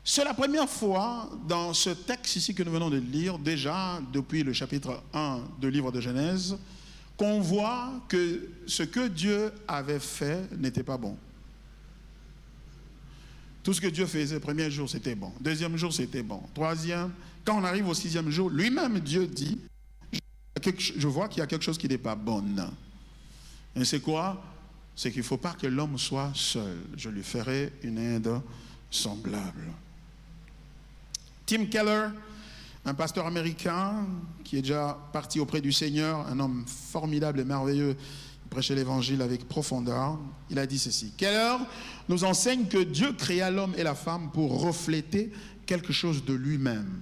C'est la première fois dans ce texte ici que nous venons de lire, déjà depuis le chapitre 1 du livre de Genèse, qu'on voit que ce que Dieu avait fait n'était pas bon. Tout ce que Dieu faisait le premier jour, c'était bon. Deuxième jour, c'était bon. Troisième, quand on arrive au sixième jour, lui-même Dieu dit, je vois qu'il y a quelque chose qui n'est pas bon. Et c'est quoi? C'est qu'il ne faut pas que l'homme soit seul. Je lui ferai une aide semblable. Tim Keller, un pasteur américain qui est déjà parti auprès du Seigneur, un homme formidable et merveilleux, il prêchait l'évangile avec profondeur, il a dit ceci. Keller nous enseigne que Dieu créa l'homme et la femme pour refléter quelque chose de lui-même.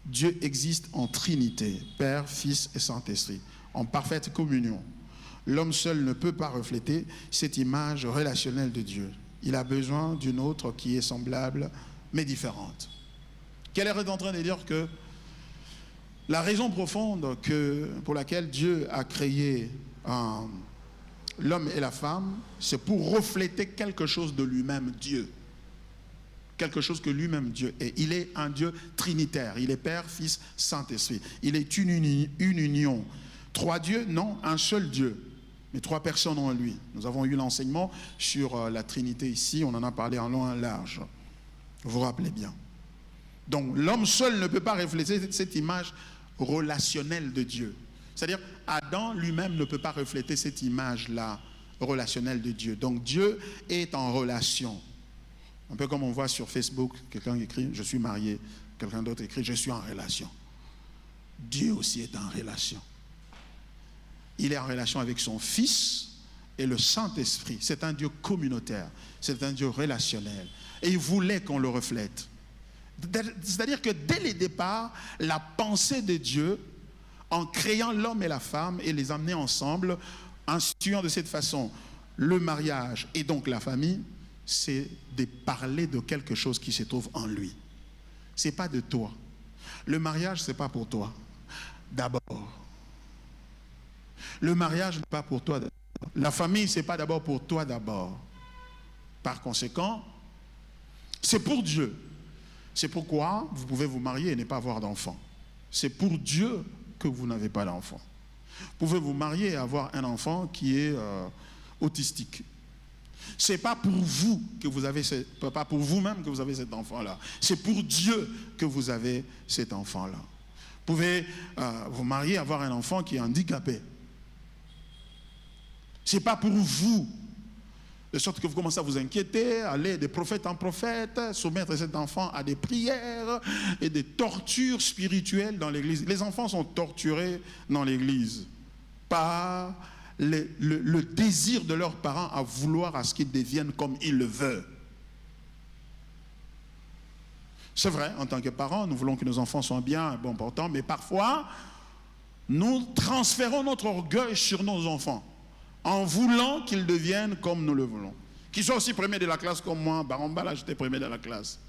Dieu existe en Trinité, Père, Fils et Saint-Esprit, en parfaite communion. L'homme seul ne peut pas refléter cette image relationnelle de Dieu. Il a besoin d'une autre qui est semblable mais différente. Keller est en train de dire que la raison profonde pour laquelle Dieu a créé l'homme et la femme, c'est pour refléter quelque chose de lui-même, Dieu. Quelque chose que lui-même Dieu est. Il est un Dieu trinitaire. Il est Père, Fils, Saint-Esprit. Il est une union. Trois dieux? Non, un seul Dieu. Mais trois personnes en lui. Nous avons eu l'enseignement sur la Trinité ici. On en a parlé en long et en large. Vous vous rappelez bien. Donc l'homme seul ne peut pas refléter cette image relationnelle de Dieu. C'est-à-dire Adam lui-même ne peut pas refléter cette image-là relationnelle de Dieu. Donc Dieu est en relation. Un peu comme on voit sur Facebook, quelqu'un écrit « Je suis marié », quelqu'un d'autre écrit « Je suis en relation ». Dieu aussi est en relation. Il est en relation avec son Fils et le Saint-Esprit. C'est un Dieu communautaire, c'est un Dieu relationnel. Et il voulait qu'on le reflète. C'est-à-dire que dès le départ, la pensée de Dieu, en créant l'homme et la femme et les amener ensemble, instituant de cette façon le mariage et donc la famille, c'est de parler de quelque chose qui se trouve en lui. Ce n'est pas de toi. Le mariage, ce n'est pas pour toi. D'abord. Le mariage n'est pas pour toi. La famille, ce n'est pas d'abord pour toi d'abord. Par conséquent, c'est pour Dieu. C'est pourquoi vous pouvez vous marier et ne pas avoir d'enfant. C'est pour Dieu que vous n'avez pas d'enfant. Vous pouvez vous marier et avoir un enfant qui est autistique. C'est pas pour vous que vous avez, pas pour vous-même que vous avez cet enfant-là. C'est pour Dieu que vous avez cet enfant-là. Vous pouvez vous marier et avoir un enfant qui est handicapé. C'est pas pour vous. De sorte que vous commencez à vous inquiéter, aller de prophète en prophète, soumettre cet enfant à des prières et des tortures spirituelles dans l'église. Les enfants sont torturés dans l'église par le désir de leurs parents à vouloir à ce qu'ils deviennent comme ils le veulent. C'est vrai, en tant que parents, nous voulons que nos enfants soient bien, bon portants, mais parfois, nous transférons notre orgueil sur nos enfants en voulant qu'ils deviennent comme nous le voulons. Qu'ils soient aussi premiers de la classe comme moi. Baramba, là, j'étais premier de la classe.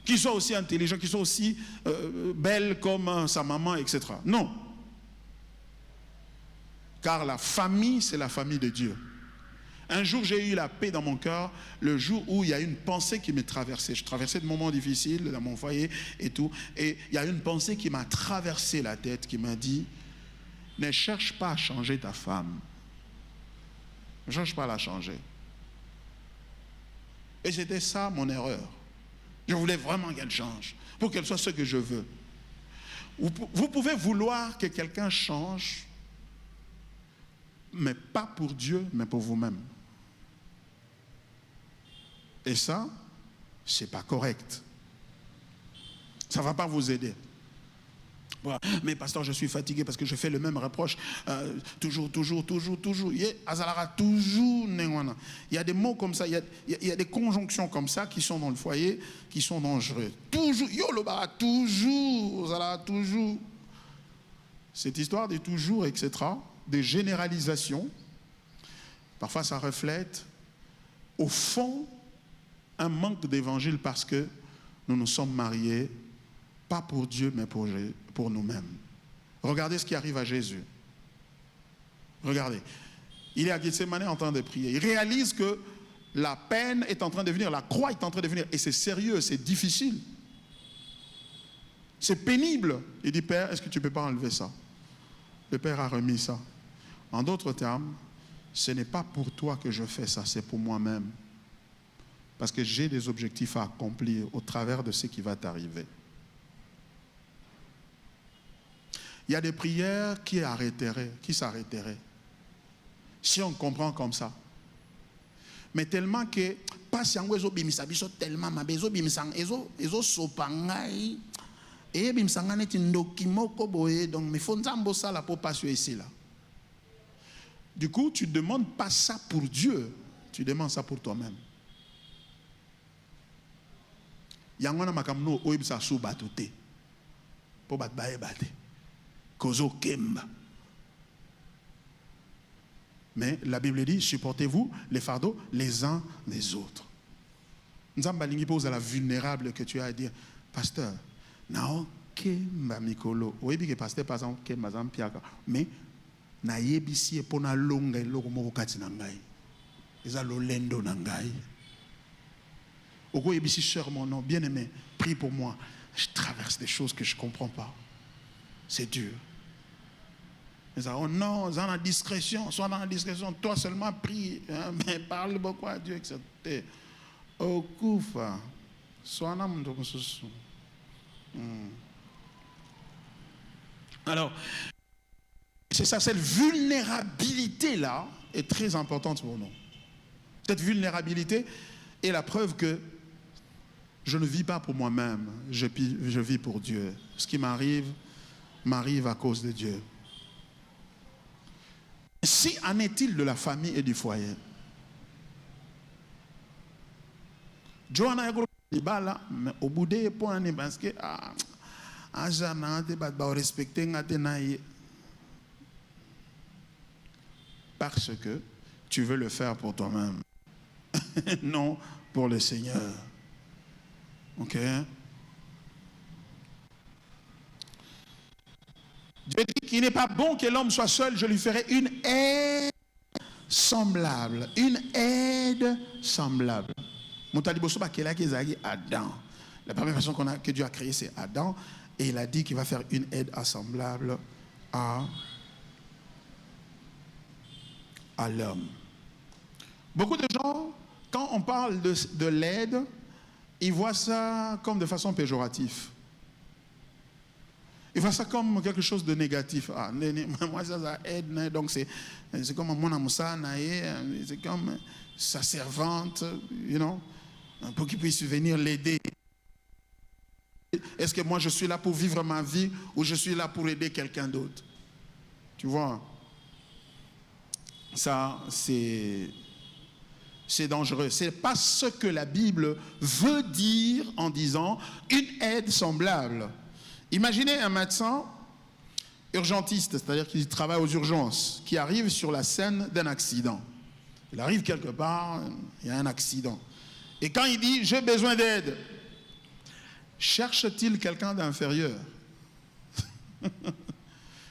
Qu'ils soient aussi intelligents, qu'ils soient aussi belles comme sa maman, etc. Non. Car la famille, c'est la famille de Dieu. Un jour, j'ai eu la paix dans mon cœur, le jour où il y a une pensée qui m'est traversée. Je traversais de moments difficiles dans mon foyer et tout. Et il y a une pensée qui m'a traversé la tête, qui m'a dit, ne cherche pas à changer ta femme. Ne cherche pas à la changer. Et c'était ça mon erreur. Je voulais vraiment qu'elle change, pour qu'elle soit ce que je veux. Vous pouvez vouloir que quelqu'un change, mais pas pour Dieu, mais pour vous-même. Et ça, c'est pas correct. Ça ne va pas vous aider. Voilà. Mais pasteur, je suis fatigué parce que je fais le même reproche. Toujours. Il y a des mots comme ça, il y a des conjonctions comme ça qui sont dans le foyer, qui sont dangereux. Toujours, toujours. Cette histoire des toujours, etc., des généralisations, parfois ça reflète, au fond, un manque d'évangile parce que nous nous sommes mariés, pas pour Dieu, mais pour nous-mêmes. Regardez ce qui arrive à Jésus. Regardez. Il est à Gethsemane en train de prier. Il réalise que la peine est en train de venir, la croix est en train de venir, et c'est sérieux, c'est difficile. C'est pénible. Il dit, Père, est-ce que tu ne peux pas enlever ça? Le Père a remis ça. En d'autres termes, ce n'est pas pour toi que je fais ça, c'est pour moi-même. Parce que j'ai des objectifs à accomplir au travers de ce qui va t'arriver. Il y a des prières qui s'arrêteraient. Si on comprend comme ça. Mais tellement que, pas si on a tellement ma besoin, ezo sopangai, et bimsanga n'est une dokimoko boye, donc mais faut n'ambo ça la pour passer ici là. Du coup, tu ne demandes pas ça pour Dieu, tu demandes ça pour toi-même. Yangwana makamno oibsa sou batoute. Po bat bae bate. Kozo kemba. Mais la Bible dit, supportez-vous les fardeaux les uns des autres. Nzamba lingi pose à la vulnérable que tu as à dire, pasteur, nao kemba mikolo. Oibi que pasteur par exemple kemba zampiaka. Mais na yebisi epona longa eloko moko kati na ngai. Eza lolendo na ngai. Oko yebisi sœur mon nom, bien-aimé, prie pour moi. Je traverse des choses que je ne comprends pas. C'est dur. Ils ont dit, non, dans la discrétion, soit dans la discrétion, toi seulement prie, hein, mais parle beaucoup à Dieu, etc. Au koufa, soit dans mon Alors, c'est ça, cette vulnérabilité-là est très importante pour nous. Cette vulnérabilité est la preuve que je ne vis pas pour moi-même, je vis pour Dieu. Ce qui m'arrive à cause de Dieu. Si en est-il de la famille et du foyer? Johanna Ibala, mais au bout des points, parce que parce que tu veux le faire pour toi-même, non pour le Seigneur. Ok? Dieu dit qu'il n'est pas bon que l'homme soit seul, je lui ferai une aide semblable. Une aide semblable. Adam. La première personne que Dieu a créée, c'est Adam. Et il a dit qu'il va faire une aide semblable à l'homme. Beaucoup de gens, quand on parle de l'aide, ils voient ça comme de façon péjorative. Ils voient ça comme quelque chose de négatif. Ah, moi, ça aide, donc c'est comme mon amoussa, c'est comme sa servante, you know, pour qu'il puisse venir l'aider. Est-ce que moi je suis là pour vivre ma vie ou je suis là pour aider quelqu'un d'autre? Tu vois? Ça, c'est dangereux. Ce n'est pas ce que la Bible veut dire en disant une aide semblable. Imaginez un médecin urgentiste, c'est-à-dire qui travaille aux urgences, qui arrive sur la scène d'un accident. Il arrive quelque part, il y a un accident. Et quand il dit « j'ai besoin d'aide », cherche-t-il quelqu'un d'inférieur?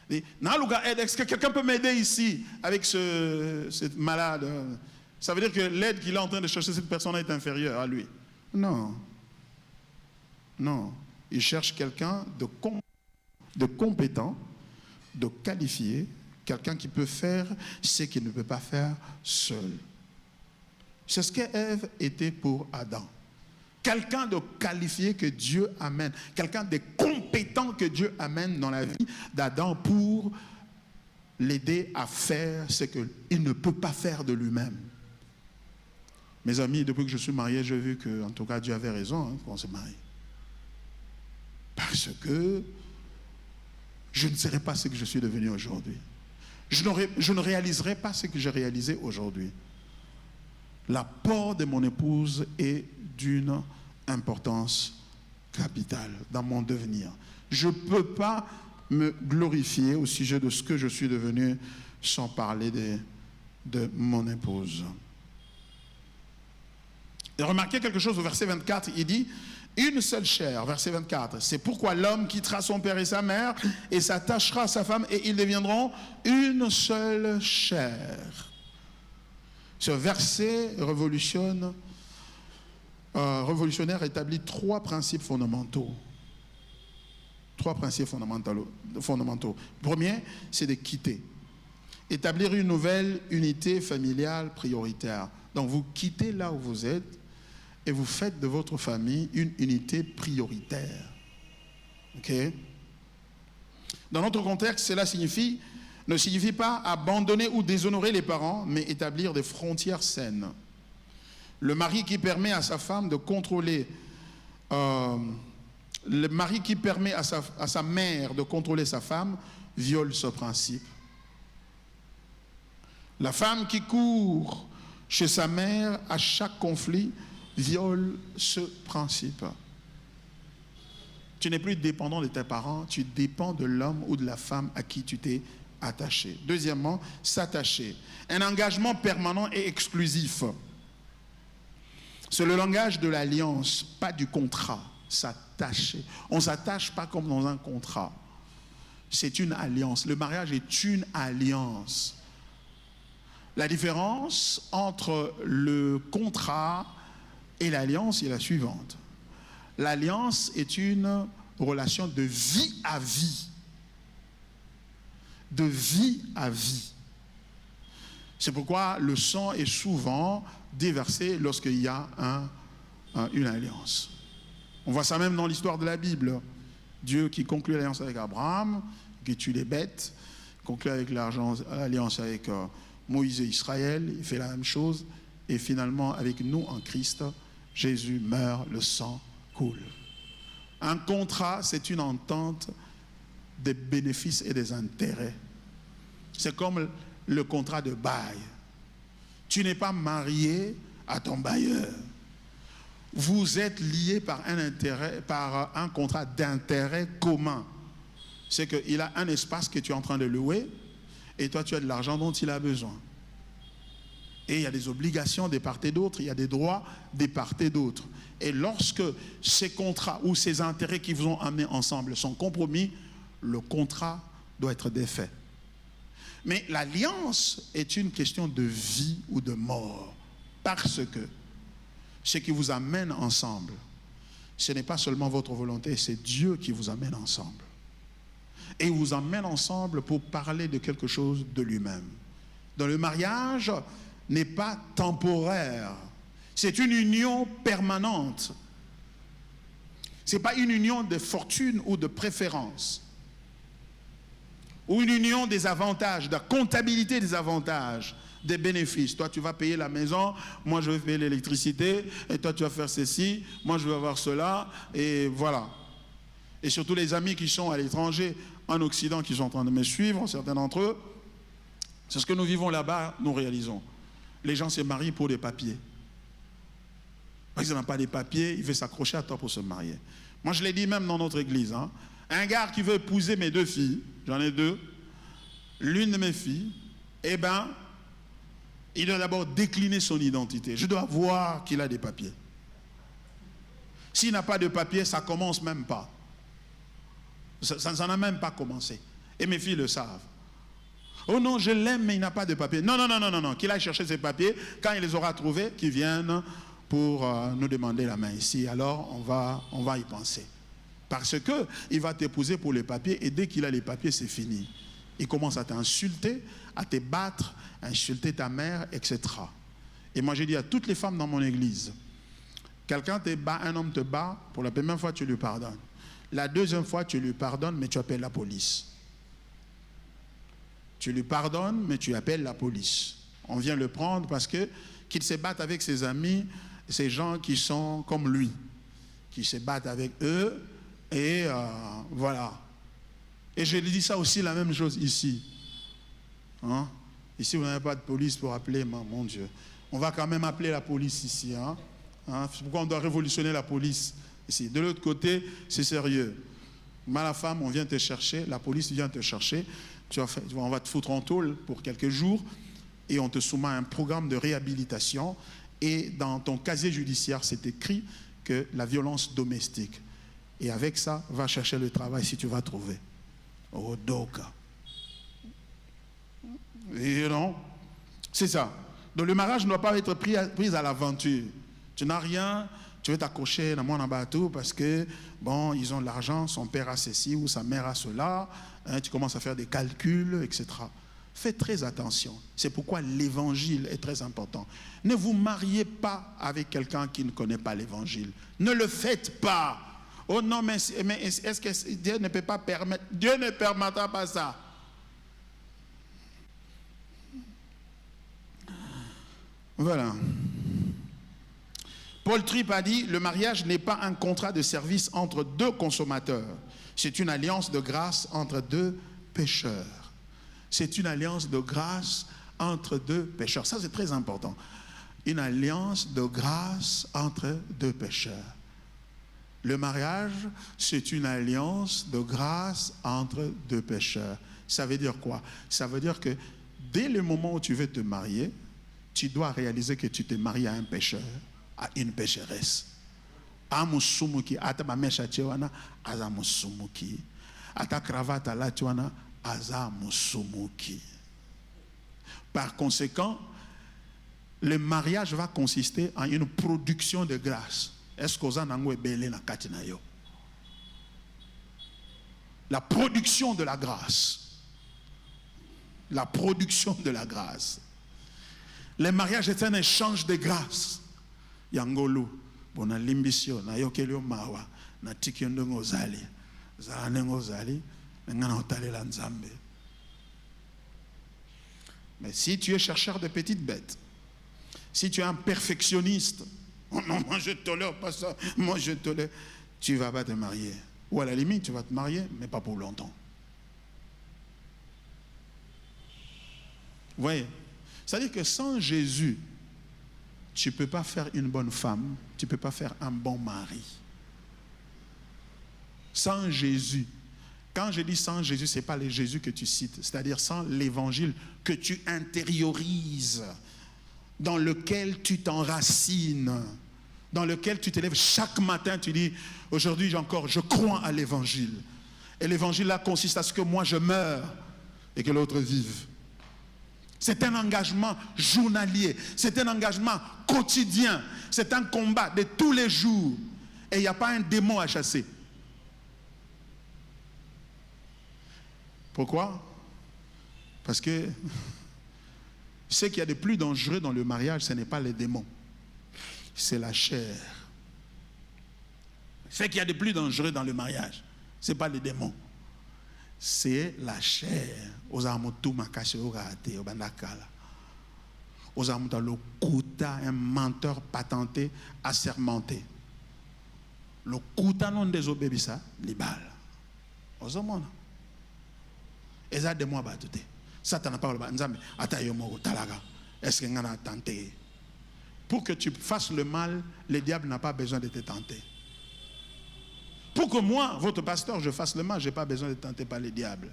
Est-ce que quelqu'un peut m'aider ici avec ce malade? Ça veut dire que l'aide qu'il est en train de chercher, cette personne est inférieure à lui. Non. Non. Il cherche quelqu'un de compétent, de qualifié, quelqu'un qui peut faire ce qu'il ne peut pas faire seul. C'est ce qu'Ève était pour Adam. Quelqu'un de qualifié que Dieu amène, quelqu'un de compétent que Dieu amène dans la vie d'Adam pour l'aider à faire ce qu'il ne peut pas faire de lui-même. Mes amis, depuis que je suis marié, j'ai vu que, en tout cas, Dieu avait raison quand on s'est marié. Parce que je ne serais pas ce que je suis devenu aujourd'hui. Je ne réaliserai pas ce que j'ai réalisé aujourd'hui. L'apport de mon épouse est d'une importance capitale dans mon devenir. Je ne peux pas me glorifier au sujet de ce que je suis devenu sans parler de mon épouse. Et remarquez quelque chose au verset 24, il dit « Une seule chair », verset 24, « c'est pourquoi l'homme quittera son père et sa mère et s'attachera à sa femme et ils deviendront une seule chair ». Ce verset révolutionnaire établit trois principes fondamentaux. Trois principes fondamentaux. Le premier, c'est de quitter. Établir une nouvelle unité familiale prioritaire. Donc vous quittez là où vous êtes et vous faites de votre famille une unité prioritaire. Ok? Dans notre contexte, cela ne signifie pas abandonner ou déshonorer les parents, mais établir des frontières saines. Le mari qui permet à sa femme de contrôler, le mari qui permet à sa mère de contrôler sa femme, viole ce principe. La femme qui court chez sa mère à chaque conflit viole ce principe. Tu n'es plus dépendant de tes parents, tu dépends de l'homme ou de la femme à qui tu t'es attaché. Deuxièmement, s'attacher. Un engagement permanent et exclusif. C'est le langage de l'alliance, pas du contrat. S'attacher. On ne s'attache pas comme dans un contrat. C'est une alliance. Le mariage est une alliance. La différence entre le contrat et l'alliance est la suivante. L'alliance est une relation de vie à vie. De vie à vie. C'est pourquoi le sang est souvent déversé lorsqu'il y a une alliance. On voit ça même dans l'histoire de la Bible. Dieu qui conclut l'alliance avec Abraham, qui tue les bêtes, conclut avec l'alliance avec Moïse et Israël, il fait la même chose. Et finalement, avec nous en Christ, Jésus meurt, le sang coule. Un contrat, c'est une entente des bénéfices et des intérêts. C'est comme le contrat de bail. Tu n'es pas marié à ton bailleur. Vous êtes liés par un contrat d'intérêt commun. C'est qu'il a un espace que tu es en train de louer et toi tu as de l'argent dont il a besoin. Et il y a des obligations de part et d'autre, il y a des droits de part et d'autre. Et lorsque ces contrats ou ces intérêts qui vous ont amenés ensemble sont compromis, le contrat doit être défait. Mais l'alliance est une question de vie ou de mort. Parce que ce qui vous amène ensemble, ce n'est pas seulement votre volonté, c'est Dieu qui vous amène ensemble. Et il vous amène ensemble pour parler de quelque chose de lui-même. Dans le mariage n'est pas temporaire. C'est une union permanente. Ce n'est pas une union de fortune ou de préférence. Ou une union des avantages, de la comptabilité des avantages, des bénéfices. Toi, tu vas payer la maison, moi, je vais payer l'électricité, et toi, tu vas faire ceci, moi, je vais avoir cela, et voilà. Et surtout les amis qui sont à l'étranger, en Occident, qui sont en train de me suivre, certains d'entre eux, C'est ce que nous vivons là-bas, nous réalisons. Les gens se marient pour des papiers. Parce qu'ils n'ont pas des papiers, ils veulent s'accrocher à toi pour se marier. Moi, je l'ai dit même dans notre église. Hein. Un gars qui veut épouser mes 2 filles, j'en ai 2, l'une de mes filles, eh bien, il doit d'abord décliner son identité. Je dois voir qu'il a des papiers. S'il n'a pas de papiers, ça ne commence même pas. Ça n'a même pas commencé. Et mes filles le savent. Oh non, je l'aime, mais il n'a pas de papiers. Non, non, non, non, non, non. Qu'il aille chercher ses papiers. Quand il les aura trouvés, qu'il vienne pour nous demander la main ici. Alors, on va y penser. Parce qu'il va t'épouser pour les papiers, et dès qu'il a les papiers, c'est fini. Il commence à t'insulter, à te battre, à insulter ta mère, etc. Et moi, j'ai dit à toutes les femmes dans mon église, quelqu'un te bat, un homme te bat, pour la première fois, tu lui pardonnes. La deuxième fois, tu lui pardonnes, mais tu appelles la police. Tu lui pardonnes, mais tu appelles la police. On vient le prendre parce qu'il se batte avec ses amis, ces gens qui sont comme lui, qui se battent avec eux, et voilà. Et je lui dis ça aussi, la même chose ici. Hein? Ici, vous n'avez pas de police pour appeler, mon Dieu. On va quand même appeler la police ici. Hein? Hein? Pourquoi on doit révolutionner la police ici? De l'autre côté, c'est sérieux. Ma femme, on vient te chercher, la police vient te chercher, on va te foutre en tôle pour quelques jours et on te soumet à un programme de réhabilitation, et dans ton casier judiciaire, c'est écrit que la violence domestique. Et avec ça, va chercher le travail si tu vas trouver. Oh, doka. Et non, c'est ça. Donc le mariage ne doit pas être pris à l'aventure. Tu n'as rien, tu veux t'accrocher dans mon bateau parce que, bon, ils ont de l'argent, son père a ceci ou sa mère a cela, hein, tu commences à faire des calculs, etc. Faites très attention. C'est pourquoi l'évangile est très important. Ne vous mariez pas avec quelqu'un qui ne connaît pas l'évangile. Ne le faites pas. Oh non, mais est-ce que Dieu ne peut pas permettre? Dieu ne permettra pas ça. Voilà. Paul Tripp a dit, le mariage n'est pas un contrat de service entre 2 consommateurs. C'est une alliance de grâce entre 2 pécheurs. C'est une alliance de grâce entre 2 pécheurs. Ça, c'est très important. Une alliance de grâce entre 2 pécheurs. Le mariage, c'est une alliance de grâce entre 2 pécheurs. Ça veut dire quoi? Ça veut dire que dès le moment où tu veux te marier, tu dois réaliser que tu t'es marié à un pécheur, à une pécheresse. Amusumuki, ata bamesha chewana, aza musumuki. Ata cravate la chewana, aza musumuki. Par conséquent, le mariage va consister en une production de grâce. Est-ce que vous avez belé na katina yo? La production de la grâce. La production de la grâce. Le mariage est un échange de grâce. Yangolo, bona limbisio na yokelio mawa na tikiondo ngozali. Zalane ngozali, ngana otalela nzambe. Mais si tu es chercheur de petites bêtes, si tu es un perfectionniste, oh non, moi je tolère pas ça, moi je tolère, tu ne vas pas te marier. Ou à la limite, tu vas te marier, mais pas pour longtemps. Vous voyez? C'est-à-dire que sans Jésus, tu ne peux pas faire une bonne femme, tu ne peux pas faire un bon mari. Sans Jésus. Quand je dis sans Jésus, ce n'est pas le Jésus que tu cites, c'est-à-dire sans l'évangile que tu intériorises, dans lequel tu t'enracines, dans lequel tu te lèves chaque matin, tu dis, aujourd'hui je crois à l'évangile. Et l'évangile là consiste à ce que moi je meure et que l'autre vive. C'est un engagement journalier, c'est un engagement quotidien, c'est un combat de tous les jours. Et il n'y a pas un démon à chasser. Pourquoi? Parce que ce qu'il y a de plus dangereux dans le mariage, ce n'est pas les démons, c'est la chair. Ce qu'il y a de plus dangereux dans le mariage, ce n'est pas les démons, c'est la chair. Un menteur patenté, assermenté. Le kouta non désobéit ça, libal. Ozomona. Et ça de moi batute. Satan n'a pas le est-ce que a tenté? Pour que tu fasses le mal, le diable n'a pas besoin de te tenter. Pour que moi, votre pasteur, je fasse le mal, je n'ai pas besoin de tenter par le diable.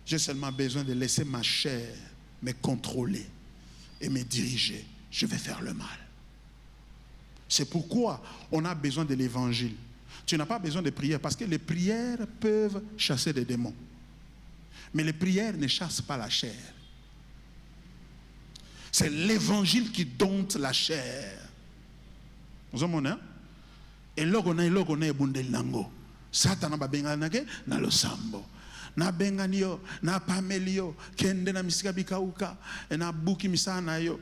J'ai seulement besoin de laisser ma chair me contrôler et me diriger. Je vais faire le mal. C'est pourquoi on a besoin de l'évangile. Tu n'as pas besoin de prière parce que les prières peuvent chasser des démons. Mais les prières ne chassent pas la chair. C'est l'évangile qui dompte la chair. Vous comprenez? Et là, on a bundel nango. Satan ba benganake na lo sambo. Na benganio, na pamelio, kende na misika bikauka, na buki misana yo.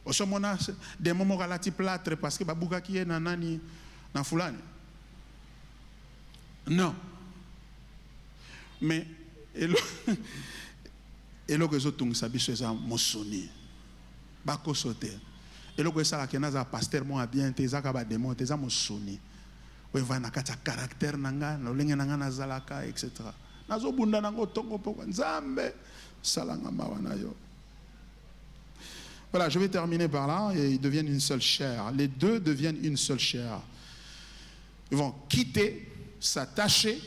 Osomona des moments relati plâtre parce que babuka qui est na nani na fulani. Non. Mais et là que zo tung sabi ça mosoni. Bako sote. Et là que ça la kenaza pasteur mo bien te zaka ba démon te za mosoni. We va na kata caractère nanga no lenge nanga na zalaka etc. Nazo bunda nango tongo poko nzambe salanga mawana yo. Voilà, je vais terminer par là et ils deviennent une seule chair. Les deux deviennent une seule chair. Ils vont quitter, s'attacher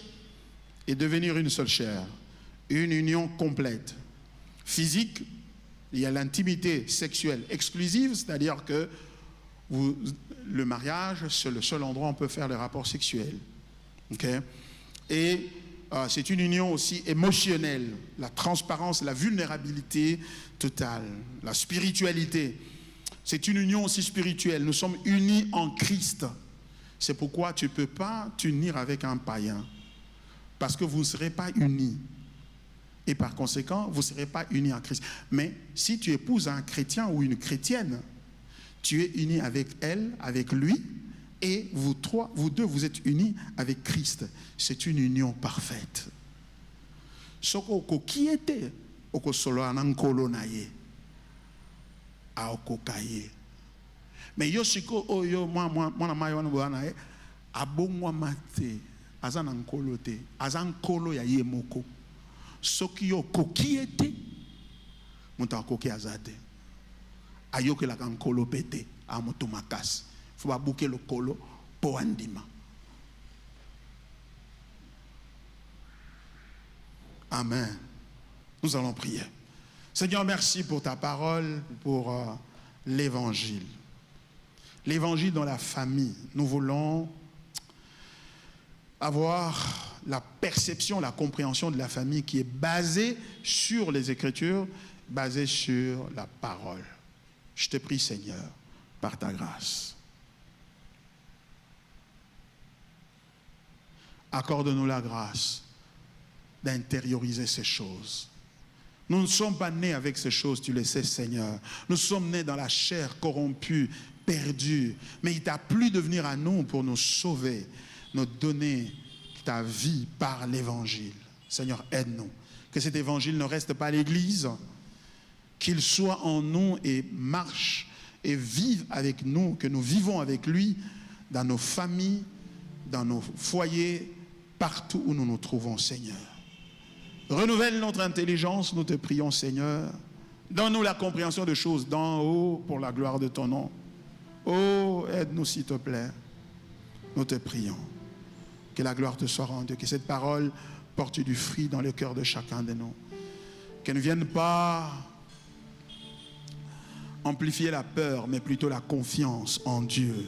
et devenir une seule chair. Une union complète. Physique, il y a l'intimité sexuelle exclusive, c'est-à-dire que le mariage, c'est le seul endroit où on peut faire les rapports sexuels. Okay? Et c'est une union aussi émotionnelle, la transparence, la vulnérabilité totale, la spiritualité. C'est une union aussi spirituelle. Nous sommes unis en Christ. C'est pourquoi tu ne peux pas t'unir avec un païen. Parce que vous ne serez pas unis. Et par conséquent, vous ne serez pas unis en Christ. Mais si tu épouses un chrétien ou une chrétienne, tu es uni avec elle, avec lui, et vous deux, vous êtes unis avec Christ. C'est une union parfaite. Soko qui était oko solo anankolo naye aoko kaye. Mais yo siko oyo moi na mayo na bwana e abongwa mate azana nkolo te azan kolo ya yemoko. Soki yo koki était muta koki azate ayoke la kankolo pete amoto makasi. Faut pas bouquer le colo pour andima. Amen. Nous allons prier. Seigneur, merci pour ta parole, pour l'évangile. L'évangile dans la famille. Nous voulons avoir la perception, la compréhension de la famille qui est basée sur les Écritures, basée sur la parole. Je te prie, Seigneur, par ta grâce. Accorde-nous la grâce d'intérioriser ces choses. Nous ne sommes pas nés avec ces choses, tu le sais, Seigneur. Nous sommes nés dans la chair corrompue, perdue. Mais il t'a plu de venir à nous pour nous sauver, nous donner ta vie par l'évangile. Seigneur, aide-nous. Que cet évangile ne reste pas à l'église, qu'il soit en nous et marche et vive avec nous, que nous vivons avec lui dans nos familles, dans nos foyers, partout où nous nous trouvons, Seigneur. Renouvelle notre intelligence, nous te prions, Seigneur. Donne-nous la compréhension de choses d'en haut pour la gloire de ton nom. Oh, aide-nous s'il te plaît. Nous te prions. Que la gloire te soit rendue, que cette parole porte du fruit dans le cœur de chacun de nous. Qu'elle ne vienne pas amplifier la peur, mais plutôt la confiance en Dieu.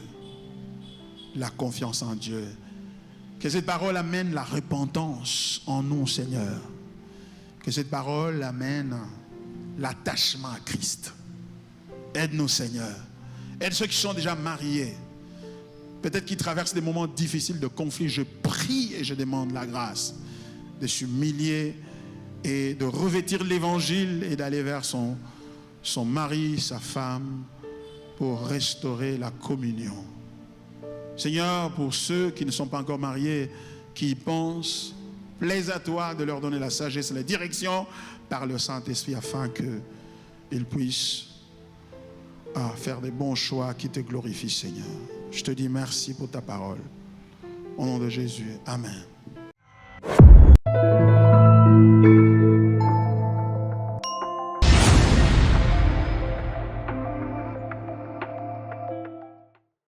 La confiance en Dieu. Que cette parole amène la repentance en nous, Seigneur. Que cette parole amène l'attachement à Christ. Aide-nous, Seigneur. Aide ceux qui sont déjà mariés. Peut-être qu'ils traversent des moments difficiles de conflit. Je prie et je demande la grâce de s'humilier et de revêtir l'évangile et d'aller vers son mari, sa femme, pour restaurer la communion. Seigneur, pour ceux qui ne sont pas encore mariés, qui y pensent, plaise à toi de leur donner la sagesse et la direction par le Saint-Esprit afin qu'ils puissent faire des bons choix qui te glorifient, Seigneur. Je te dis merci pour ta parole. Au nom de Jésus, Amen.